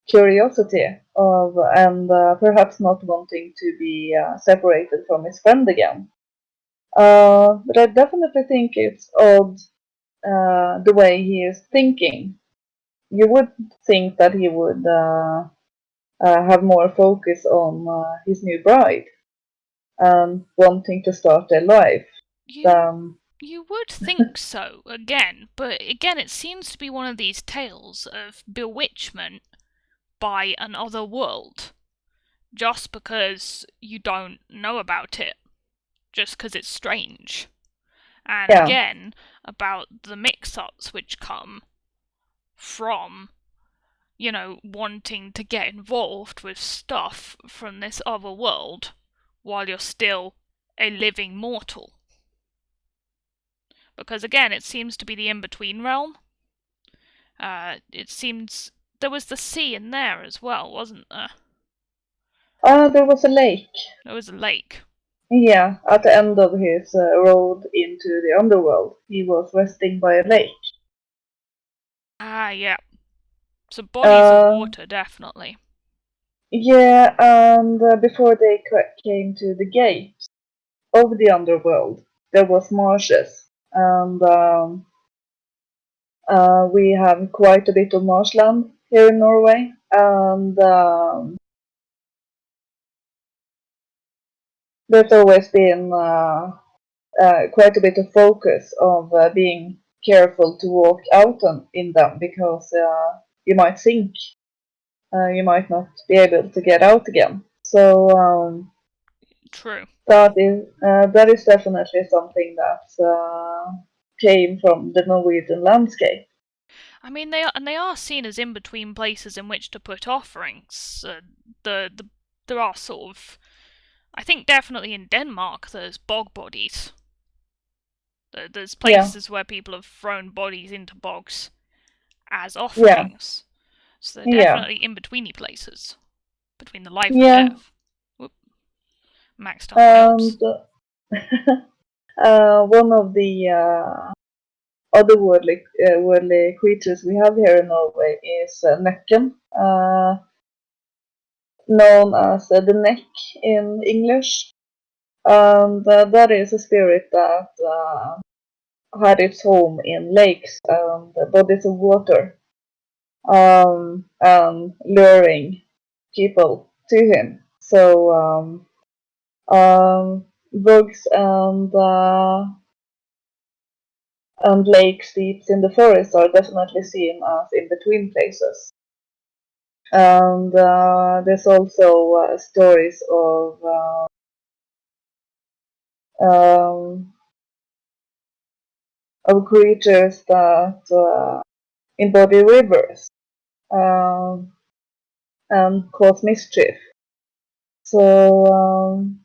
curiosity of and perhaps not wanting to be separated from his friend again. But I definitely think it's odd the way he is thinking. You would think that he would have more focus on his new bride and wanting to start their life you than. you would think so again, but again it seems to be one of these tales of bewitchment by another world, just because you don't know about it, just because it's strange. And Yeah, again, about the mix ups which come from, wanting to get involved with stuff from this other world while you're still a living mortal. Because again, it seems to be the in between realm. It seems there was the sea in there as well, wasn't there? there was a lake. There was a lake. Yeah, at the end of his road into the underworld, he was resting by a lake. Ah, yeah. So bodies of Uh, water, definitely. yeah, and before they came to the gate of the underworld, there was marshes, and we have quite a bit of marshland here in Norway, and there's always been quite a bit of focus of being careful to walk out in them because you might sink, you might not be able to get out again. So True. that is definitely something that came from the Norwegian landscape. I mean, they are seen as in between places in which to put offerings. There are sort of, I think definitely in Denmark there's bog bodies. There's Yeah, places where people have thrown bodies into bogs as yeah, offerings. So they're yeah, definitely in betweeny places between the life and yeah. death. Whoop, maxed out my odds. And one of the other worldly creatures we have here in Norway is Nøkken, known as the neck in English. And that is a spirit that had its home in lakes and bodies of water, and luring people to him. So bugs and lakes deep in the forest are definitely seen as in between places. And there's also stories um, of creatures that embody rivers um, and cause mischief. So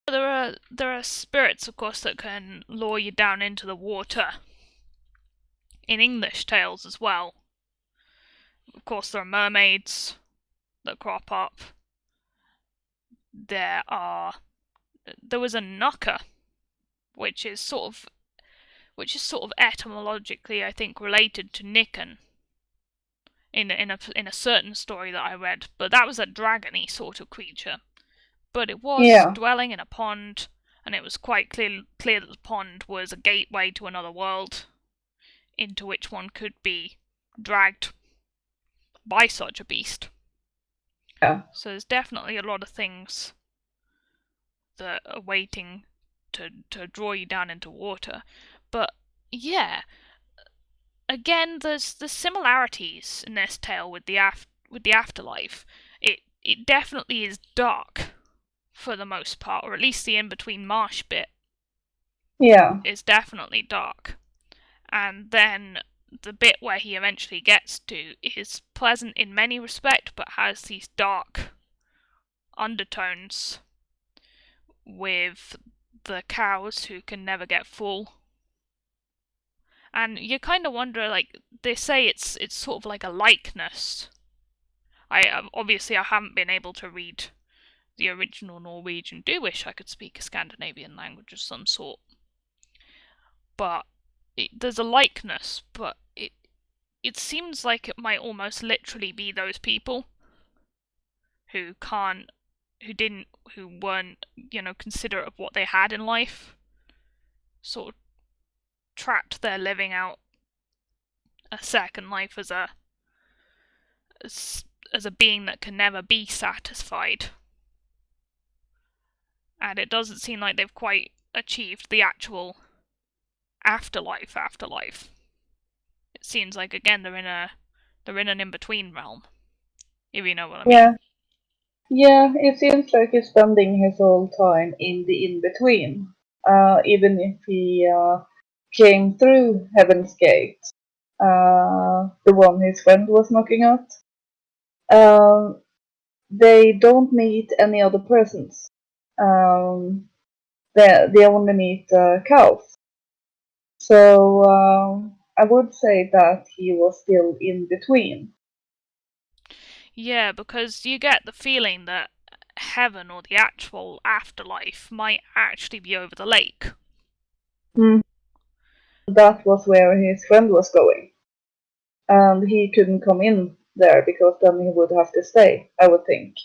There are spirits, of course, that can lure you down into the water in English tales as well. Of course, there are mermaids that crop up. There was a knocker, which is sort of etymologically, I think, related to Nicken in a certain story that I read, but that was a dragony sort of creature. But it was dwelling in a pond, and it was quite clear that the pond was a gateway to another world, into which one could be dragged by such a beast. Yeah. So there's definitely a lot of things that are waiting to draw you down into water. But yeah, again, there's similarities in this tale with the afterlife. It definitely is dark for the most part, or at least the in between marsh bit. Yeah. Is definitely dark, and then the bit where he eventually gets to is pleasant in many respects, but has these dark undertones with the cows who can never get full. And you kind of wonder, like, they say it's sort of like a likeness. Obviously I haven't been able to read the original Norwegian. Do wish I could speak a Scandinavian language of some sort. But there's a likeness, but it seems like it might almost literally be those people who weren't, considerate of what they had in life, sort of trapped there living out a second life as a being that can never be satisfied. And it doesn't seem like they've quite achieved the actual afterlife. It seems like, again, they're in an in-between realm, if you know what I mean. Yeah, it seems like he's spending his whole time in the in-between. Even if he came through Heaven's Gate, the one his friend was knocking at, they don't meet any other persons. They only meet cows. So I would say that he was still in between. Yeah, because you get the feeling that heaven, or the actual afterlife, might actually be over the lake. That was where his friend was going. And he couldn't come in there because then he would have to stay, I would think.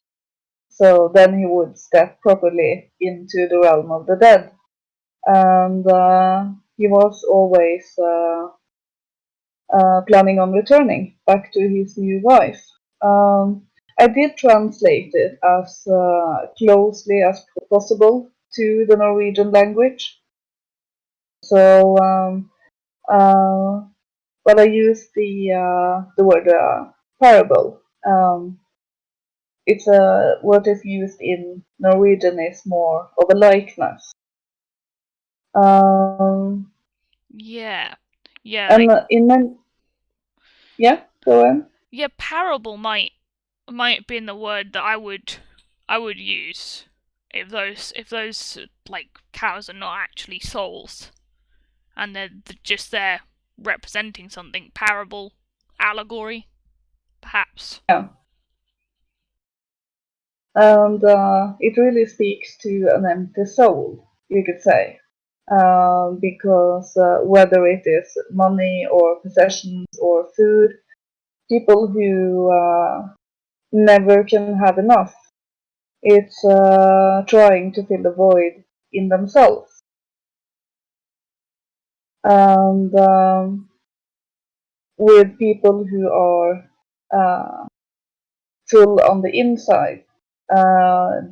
So then he would step properly into the realm of the dead. And he was always planning on returning back to his new wife. I did translate it as closely as possible to the Norwegian language. So, but I used the word parable. It's a word is used in Norwegian is more of a likeness. Yeah, And like, yeah, go on. yeah, parable might have been the word that I would use if those like cows are not actually souls, and they're just there representing something. Parable, allegory, perhaps. Yeah. And it really speaks to an empty soul, you could say. Because whether it is money or possessions or food, people who never can have enough, it's trying to fill the void in themselves. And with people who are full on the inside,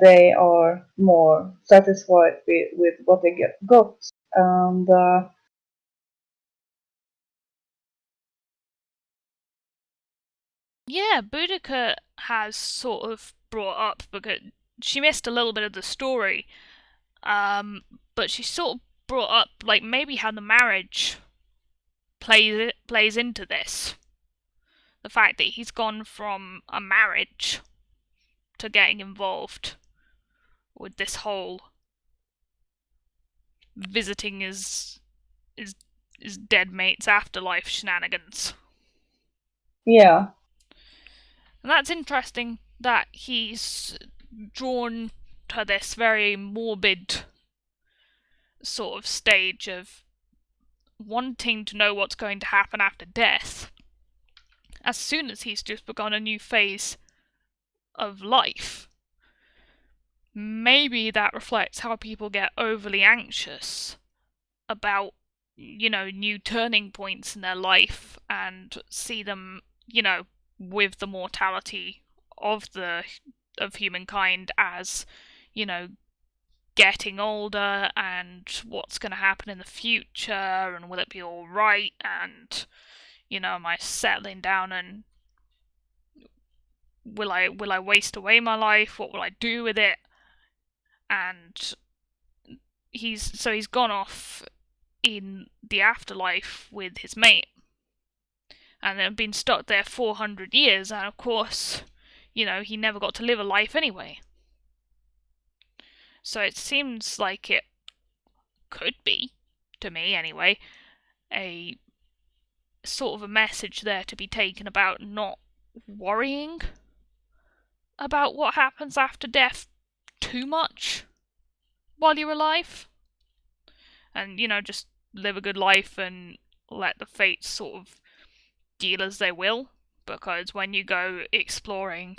they are more satisfied with what they got. And Yeah, Boudica has sort of brought up, because she missed a little bit of the story, but she sort of brought up, like, maybe how the marriage plays into this. The fact that he's gone from a marriage to getting involved with this whole visiting his his dead mate's afterlife shenanigans. Yeah. And that's interesting that he's drawn to this very morbid sort of stage of wanting to know what's going to happen after death as soon as he's just begun a new phase of life. Maybe that reflects how people get overly anxious about, new turning points in their life and see them, with the mortality of humankind as, getting older and what's going to happen in the future and will it be all right and, am I settling down and will I waste away my life? What will I do with it? And he's gone off in the afterlife with his mate and had been stuck there 400 years, and of course, he never got to live a life anyway. So it seems like it could be, to me anyway, a sort of a message there to be taken about not worrying about what happens after death too much while you're alive. And, just live a good life and let the fates sort of deal as they will. Because when you go exploring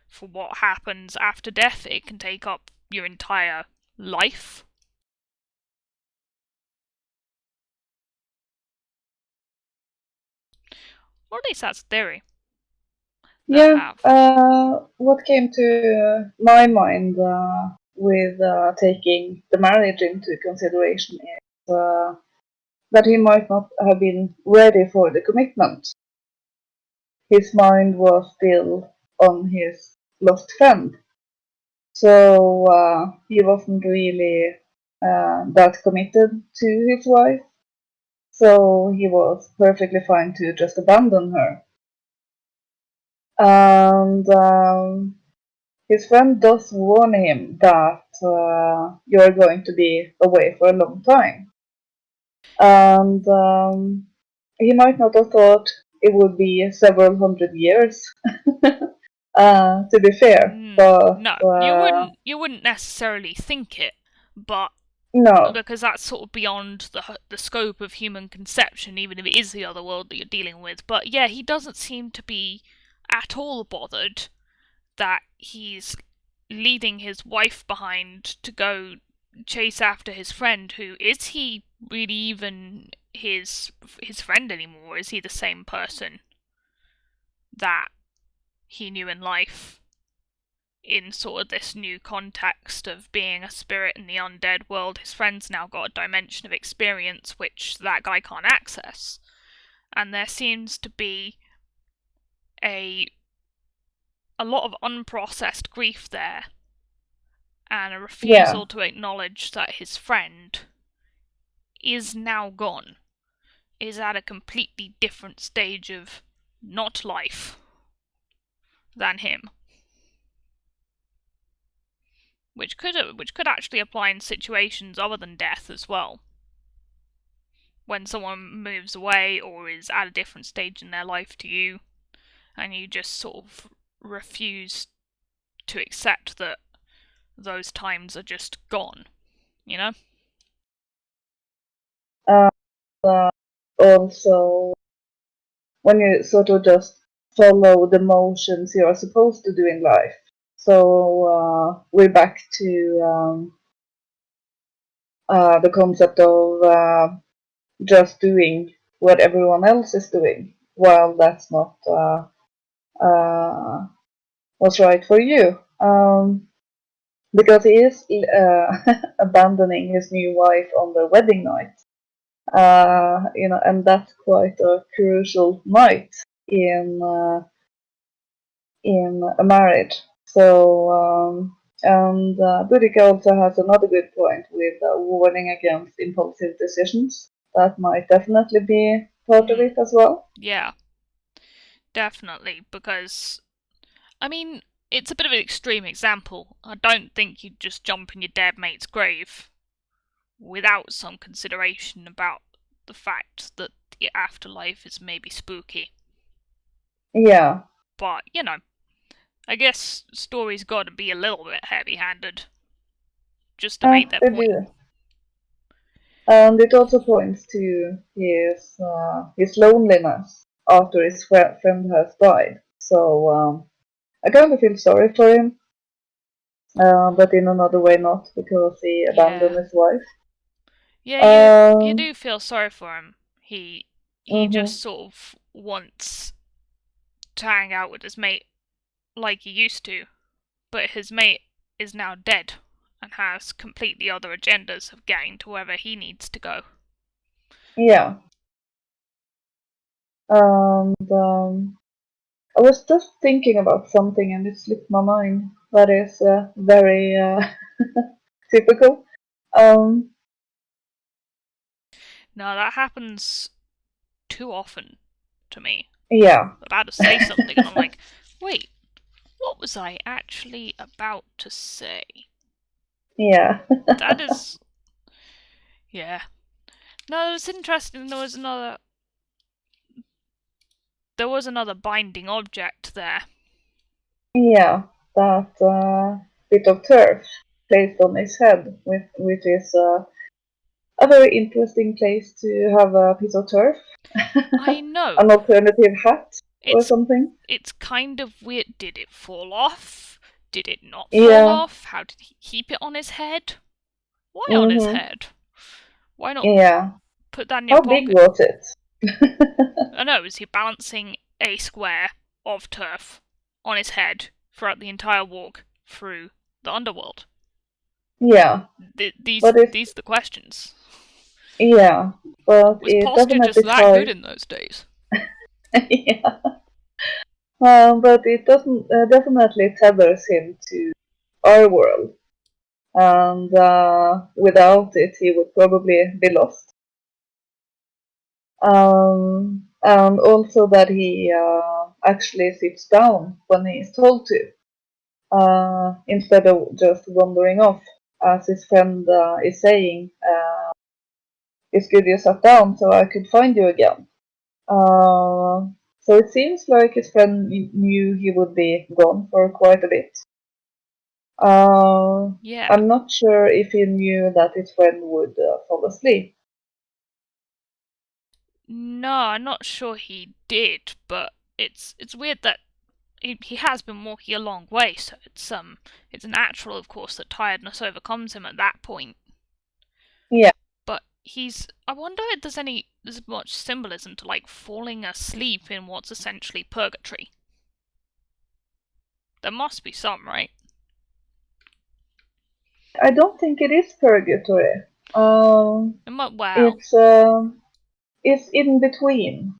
for what happens after death, it can take up your entire life. Or at least that's the theory. Yeah, what came to my mind with taking the marriage into consideration is that he might not have been ready for the commitment. His mind was still on his lost friend, so he wasn't really that committed to his wife, so he was perfectly fine to just abandon her. And his friend does warn him that you're going to be away for a long time. And he might not have thought it would be several hundred years, to be fair. But No, you wouldn't necessarily think it, but no, because that's sort of beyond the scope of human conception, even if it is the other world that you're dealing with. But yeah, he doesn't seem to be at all bothered that he's leaving his wife behind to go chase after his friend. Who is he really even his friend anymore? Is he the same person that he knew in life in sort of this new context of being a spirit in the undead world? His friend's now got a dimension of experience which that guy can't access, and there seems to be a lot of unprocessed grief there and a refusal to acknowledge that his friend is now gone, is at a completely different stage of not life than him. Which could actually apply in situations other than death as well. When someone moves away or is at a different stage in their life to you, and you just sort of refuse to accept that those times are just gone, you know? Also, when you sort of just follow the motions you are supposed to do in life. So we're back to the concept of just doing what everyone else is doing, while that's not what's right for you. Because he is abandoning his new wife on their wedding night. And that's quite a crucial night in a marriage. So, and Boudica also has another good point with warning against impulsive decisions. That might definitely be part of it as well. Yeah, definitely, because, I mean, it's a bit of an extreme example. I don't think you'd just jump in your dead mate's grave without some consideration about the fact that the afterlife is maybe spooky. Yeah. But, I guess stories gotta be a little bit heavy-handed just to make their They point. do. And it also points to his loneliness after his friend has died. So I kind of feel sorry for him, but in another way not, because he abandoned his wife. Yeah, you do feel sorry for him. He Mhm. just sort of wants to hang out with his mate like he used to, but his mate is now dead and has completely other agendas of getting to wherever he needs to go. Yeah. And I was just thinking about something and it slipped my mind. That is very typical. Um, Now, that happens too often to me. yeah. I'm about to say something and I'm like, wait, what was I actually about to say? Yeah. That is... Yeah. No, it's interesting. There was another binding object there. Yeah. That bit of turf placed on his head, which is a very interesting place to have a piece of turf. I know. An alternative hat or something. It's kind of weird. Did it fall off? Did it not fall Yeah. off? How did he keep it on his head? Why on his Mhm. head? Why not Yeah. put that in your How big pocket? was it? I know, is he balancing a square of turf on his head throughout the entire walk through the Underworld? Yeah. These But it's are the questions. yeah. But Was it posture just definitely that good ties. in those days? Yeah. But it doesn't definitely tethers him to our world, and without it, he would probably be lost. And also that he actually sits down when he is told to, instead of just wandering off, as his friend is saying. It's good you sat down so I could find you again. So it seems like his friend knew he would be gone for quite a bit. Yeah. I'm not sure if he knew that his friend would fall asleep. No, I'm not sure he did, but it's weird that he has been walking a long way, so it's natural, of course, that tiredness overcomes him at that point. Yeah, But I wonder if there's much symbolism to like falling asleep in what's essentially purgatory. There must be some, right? I don't think it is purgatory. Well, It's it's in between,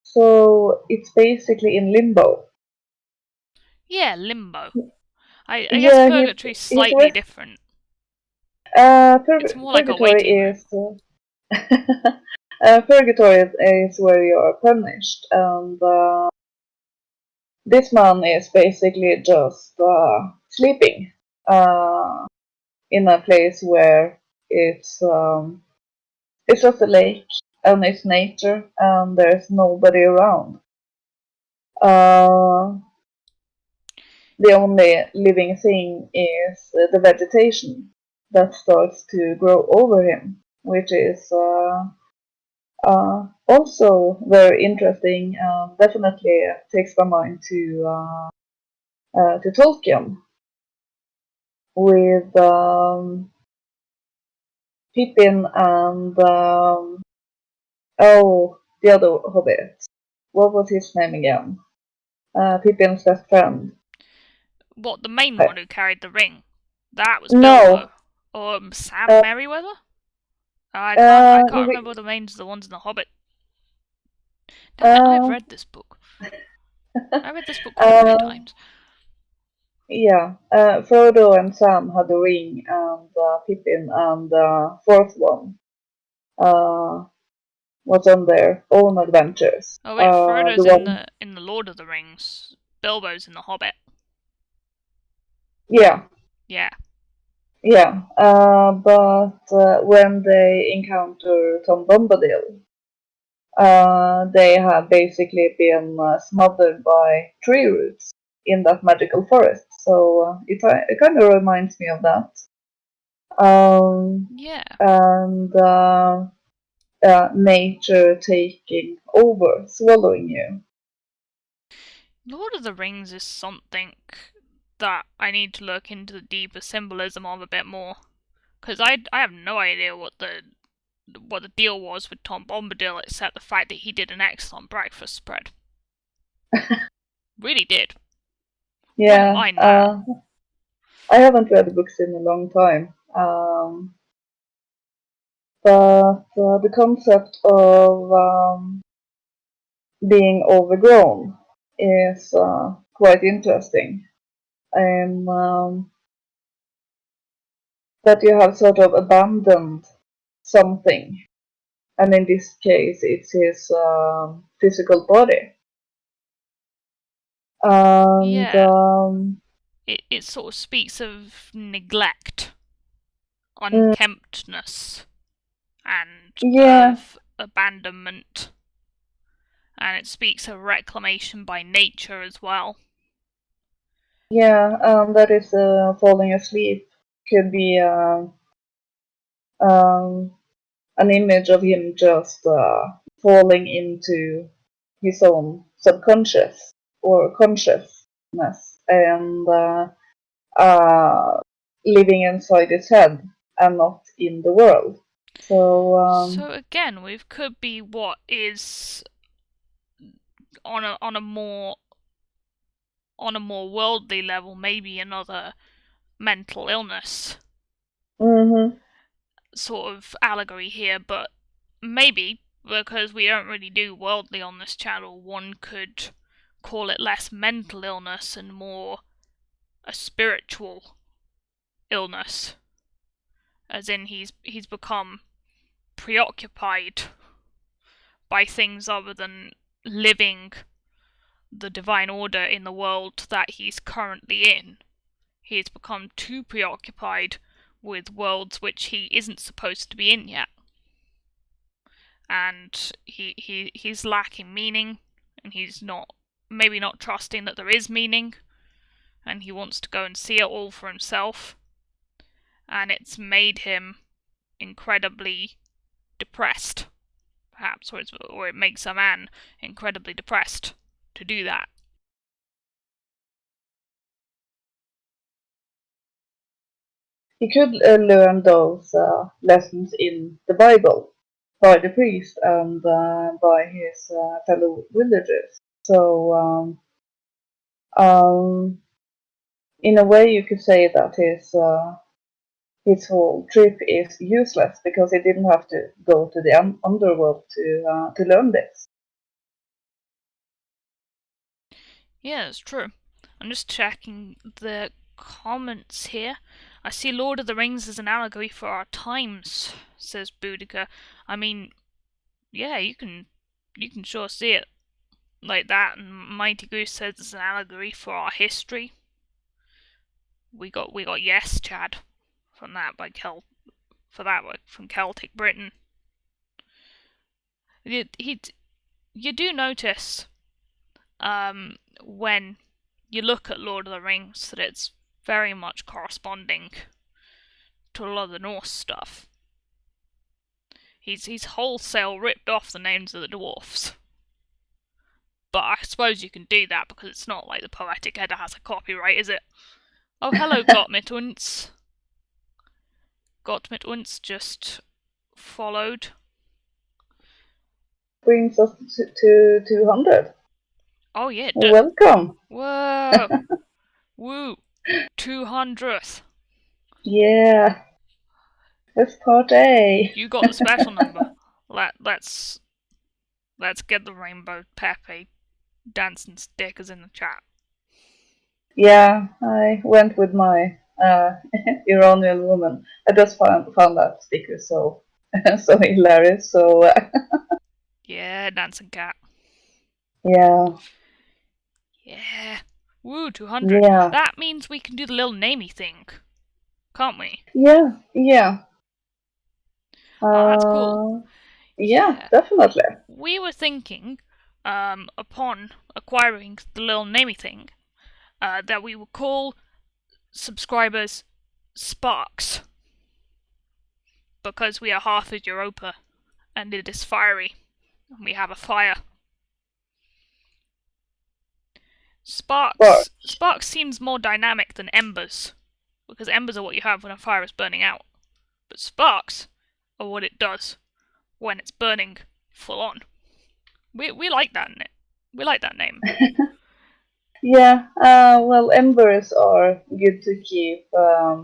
so it's basically in limbo. yeah, limbo. I guess Yeah, purgatory's he's slightly different. It's more like a purgatory waiting room. is purgatory is where you are punished, and this man is basically just sleeping in a place where it's just a lake and it's nature and there's nobody around. Uh, the only living thing is the vegetation that starts to grow over him, which is also very interesting and definitely takes my mind to Tolkien with Pippin and the other hobbit. What was his name again? Pippin's best friend. What, the main I, one who carried the ring? That was no, Bilbo. Or Sam uh, Merriweather? I can't in the, remember the names of the ones in the Hobbit. Damn it, I've read this book. I read this book quite a few uh, times. yeah, Frodo and Sam had the ring, and Pippin and the fourth one uh, was on their own adventures. Oh wait, The Frodo's one, in the Lord of the Rings. Bilbo's in the Hobbit. yeah, Yeah. Yeah, but when they encounter Tom Bombadil, they have basically been smothered by tree roots in that magical forest. So it kind of reminds me of that. Yeah. And nature taking over, swallowing you. Lord of the Rings is something that I need to look into the deeper symbolism of a bit more. Because I have no idea what the deal was with Tom Bombadil, except the fact that he did an excellent breakfast spread. Really did. Wouldn't Yeah, mind that. I haven't read the books in a long time. But the concept of being overgrown is quite interesting. And that you have sort of abandoned something. And in this case, it's his physical body. And Yeah. It sort of speaks of neglect, mm, unkemptness, and yeah, of abandonment. And it speaks of reclamation by nature as well. yeah, that is falling asleep could be um, an image of him just falling into his own subconscious or consciousness and uh, living inside his head and not in the world. So, So again, we could be what is on a more worldly level, maybe another mental illness mm-hmm, sort of allegory here, but maybe because we don't really do worldly on this channel, one could call it less mental illness and more a spiritual illness, as in he's become preoccupied by things other than living the divine order in the world that he's currently in. He's become too preoccupied with worlds which he isn't supposed to be in yet. And he's lacking meaning, and he's maybe not trusting that there is meaning, and he wants to go and see it all for himself. And it's made him incredibly depressed, perhaps, or it makes a man incredibly depressed to do that. he could learn those lessons in the Bible by the priest and by his fellow villagers. So, in a way, you could say that his whole trip is useless because he didn't have to go to the underworld to learn this. Yeah, it's true. I'm just checking the comments here. I see Lord of the Rings as an allegory for our times, says Boudica. I mean, yeah, you can sure see it like that, and Mighty Goose says it's an allegory for our history. We got yes, Chad, from that by from Celtic Britain. You do notice when you look at Lord of the Rings that it's very much corresponding to a lot of the Norse stuff. He's wholesale ripped off the names of the dwarfs. But I suppose you can do that because it's not like the Poetic Edda has a copyright, is it? Oh, hello, Gottmit Gottmit just followed. Brings us to 200. Oh, yeah, it did. Welcome. Whoa! Woo! 200th. Yeah, let's party. You got the special number. Let's get the Rainbow Pepe dancing stickers in the chat. Yeah, I went with my Iranian woman. I just found that sticker so so hilarious. So Yeah, dancing cat. yeah, Yeah. Woo, 200. yeah, That means we can do the little namey thing. can't we? Yeah, yeah. Oh, that's cool. Yeah, Yeah. definitely. We were thinking, upon acquiring the little namey thing, that we would call subscribers Sparks, because we are half of Europa, and it is fiery, and we have a fire. But Sparks seems more dynamic than embers, because embers are what you have when a fire is burning out, but sparks are what it does when it's burning full on. We like that. We like that name. yeah, well, embers are good to keep a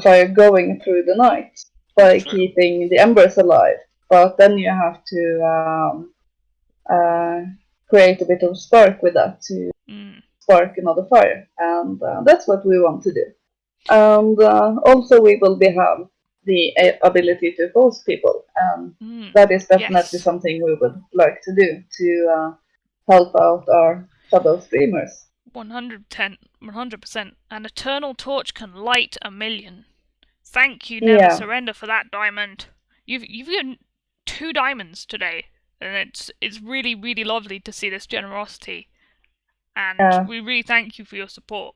fire going through the night by True. keeping the embers alive. But then you have to create a bit of spark with that to spark another fire, and that's what we want to do. And also, we will have the ability to host people, and that is definitely Yes. something we would like to do to help out our fellow streamers. 100%. An eternal torch can light a million. Thank you, Never Yeah, Surrender, for that diamond. You've given 2 diamonds today, and it's really, really lovely to see this generosity. And yeah. we really thank you for your support,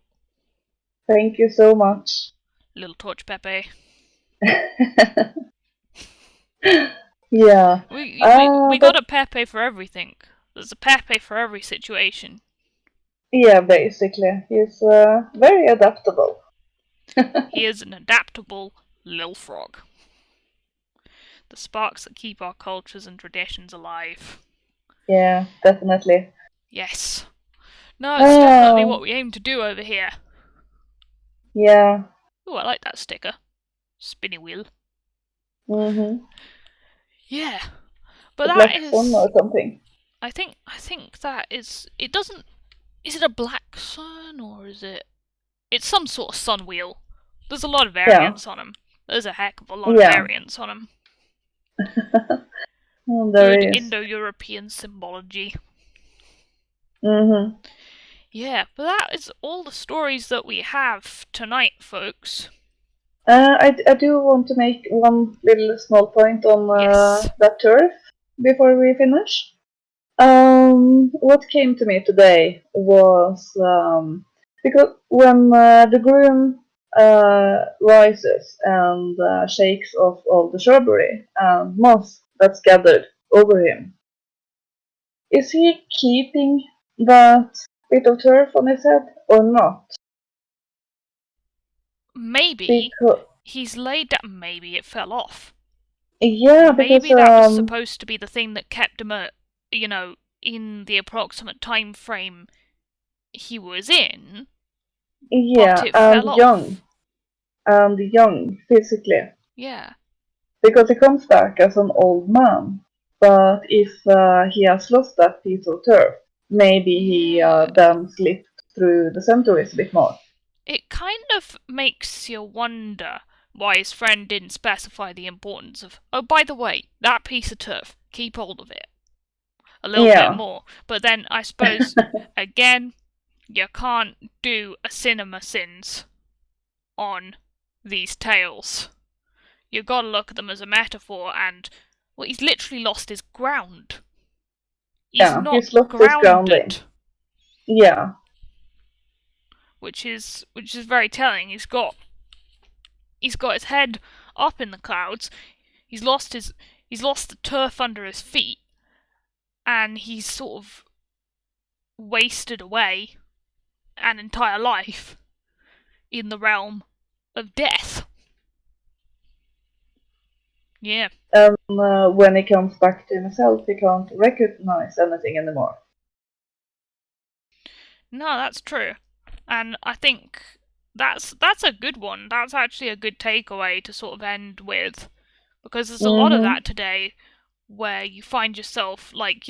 Thank you so much. little Torch Pepe. Yeah. We got But a Pepe for everything. There's a Pepe for every situation. yeah, basically, he's very adaptable. He is an adaptable lil frog. The sparks that keep our cultures and traditions alive. Yeah, definitely. Yes. No, it's definitely what we aim to do over here. Yeah. Ooh, I like that sticker. Spinny wheel. Mhm. Yeah. But The that black sun is... or something. I think that is... It doesn't... Is it a black sun, or is it... It's some sort of sun wheel. There's a lot of Yeah. variants on them. There's a heck of a lot of Yeah. variants on them. There Good is. Indo-European symbology. Mhm. Yeah, but that is all the stories that we have tonight, folks. I do want to make one little small point on Yes. that turf before we finish. What came to me today was because when the groom rises and shakes off all the shrubbery and moss that's gathered over him, is he keeping that bit of turf on his head or not? Maybe Because he's laid down. Maybe it fell off. yeah, because Maybe that was supposed to be the thing that kept him in the approximate time frame he was in, but yeah, it fell off. and young physically, Yeah. because he comes back as an old man. But if he has lost that piece of turf, maybe he Yeah. then slipped through the centuries a bit more. It kind of makes you wonder why his friend didn't specify the importance of, oh, by the way, that piece of turf, keep hold of it. A little bit Yeah, more. But then I suppose, again, you can't do a cinema sins on these tales. You gotta look at them as a metaphor, and, well, he's literally lost his ground. He's yeah, not he's lost his grounding. grounded, Yeah, which is very telling. He's got his head up in the clouds. He's lost the turf under his feet, and he's sort of wasted away an entire life in the realm of death. Yeah. and when he comes back to himself, he can't recognize anything anymore. No, that's true. And I think that's a good one. That's actually a good takeaway to sort of end with, because there's a lot of Mm-hmm. that today where you find yourself, like,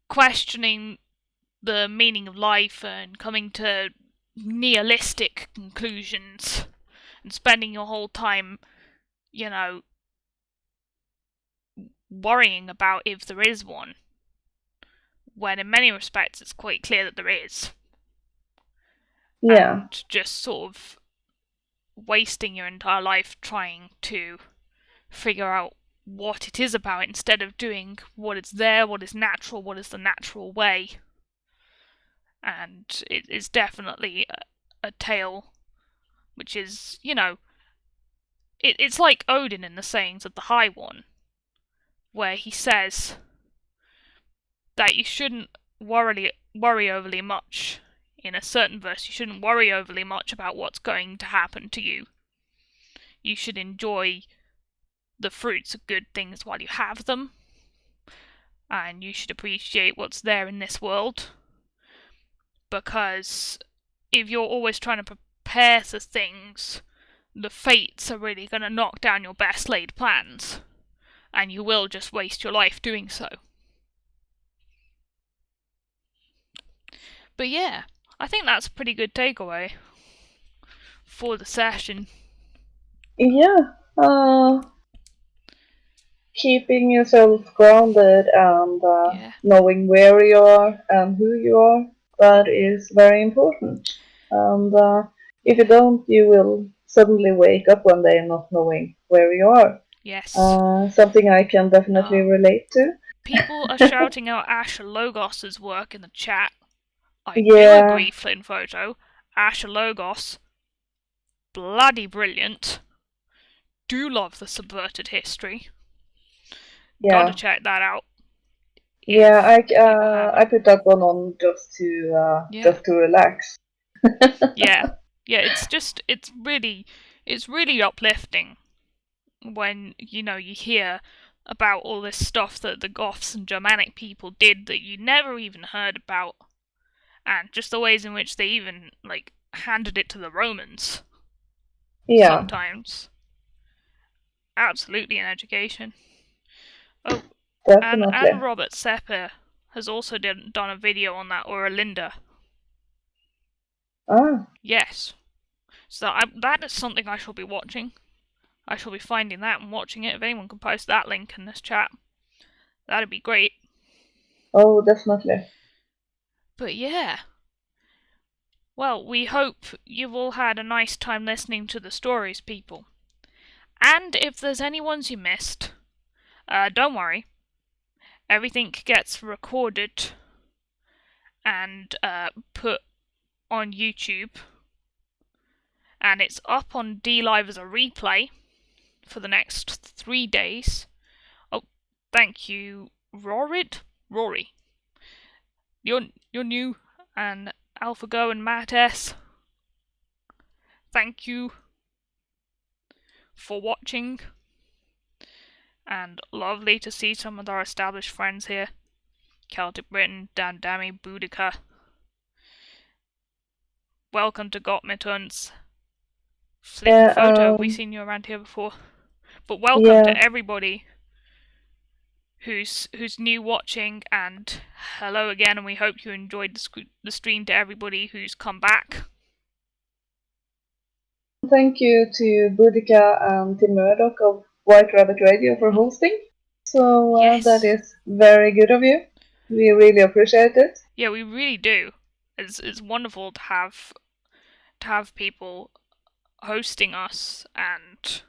questioning the meaning of life and coming to nihilistic conclusions and spending your whole time, you know, worrying about if there is one, when in many respects it's quite clear that there is. Yeah. and just sort of wasting your entire life trying to figure out what it is about instead of doing what is there, what is natural, what is the natural way. And it is definitely a tale which is, it's like Odin in the sayings of the High One, where he says that you shouldn't worry overly much. In a certain verse, you shouldn't worry overly much about what's going to happen to you. You should enjoy the fruits of good things while you have them, and you should appreciate what's there in this world, because if you're always trying to prepare for things, the fates are really going to knock down your best laid plans, and you will just waste your life doing so. But yeah, I think that's a pretty good takeaway for the session. Yeah. Keeping yourself grounded and knowing where you are and who you are, that is very important. And if you don't, you will suddenly wake up one day not knowing where you are. Yes. Something I can definitely relate to. People are shouting out Asher Logos's work in the chat. I do agree, Flynn Photo. Asher Logos, bloody brilliant. Do love the subverted history. Yeah. Gotta check that out. Yeah, I put that one on just to relax. Yeah, it's really uplifting when you hear about all this stuff that the Goths and Germanic people did that you never even heard about, and just the ways in which they even handed it to the Romans. Yeah. Sometimes. Absolutely an education. Oh, definitely. and Robert Sepper has also done a video on that Linda. Ah. Yes. So that is something I shall be watching. I shall be finding that and watching it. If anyone can post that link in this chat, that'd be great. Oh, definitely. But yeah. Well, we hope you've all had a nice time listening to the stories, people. And if there's any ones you missed, don't worry. Everything gets recorded and put on YouTube. And it's up on DLive as a replay for the next 3 days. Oh, thank you, Rory. You're new, and AlphaGo and Matt S. Thank you for watching. And lovely to see some of our established friends here. Celtic Britain, Dan Dammy, Boudica. Welcome to Gottmituns. Flynn Photo, have we seen you around here before? But welcome to everybody who's new watching, and hello again, and we hope you enjoyed the stream to everybody who's come back. Thank you to Boudica and Tim Murdoch of White Rabbit Radio for hosting. So that is very good of you. We really appreciate it. Yeah, we really do. It's wonderful to have people hosting us, and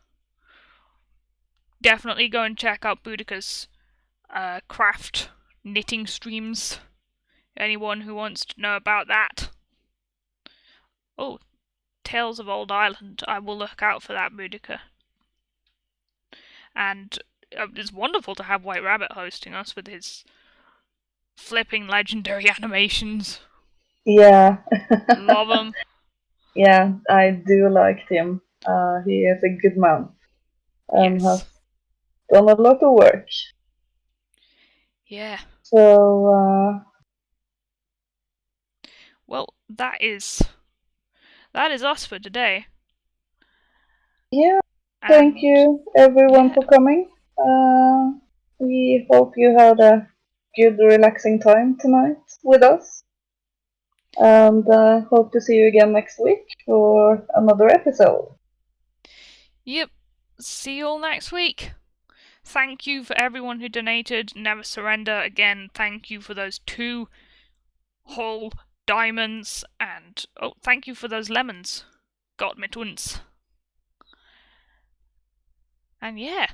definitely go and check out Boudica's craft knitting streams. Anyone who wants to know about that. Oh, Tales of Old Ireland. I will look out for that, Boudica. And it's wonderful to have White Rabbit hosting us with his flipping legendary animations. Yeah. Love him. Yeah, I do like him. He is a good man. And has done a lot of work. Yeah. So, well, that is us for today. Yeah, thank you everyone for coming. We hope you had a good, relaxing time tonight with us. And hope to see you again next week for another episode. Yep. See you all next week. Thank you for everyone who donated. Never surrender. Again, thank you for those 2 whole diamonds, and oh, thank you for those lemons. Got me twins. And yeah,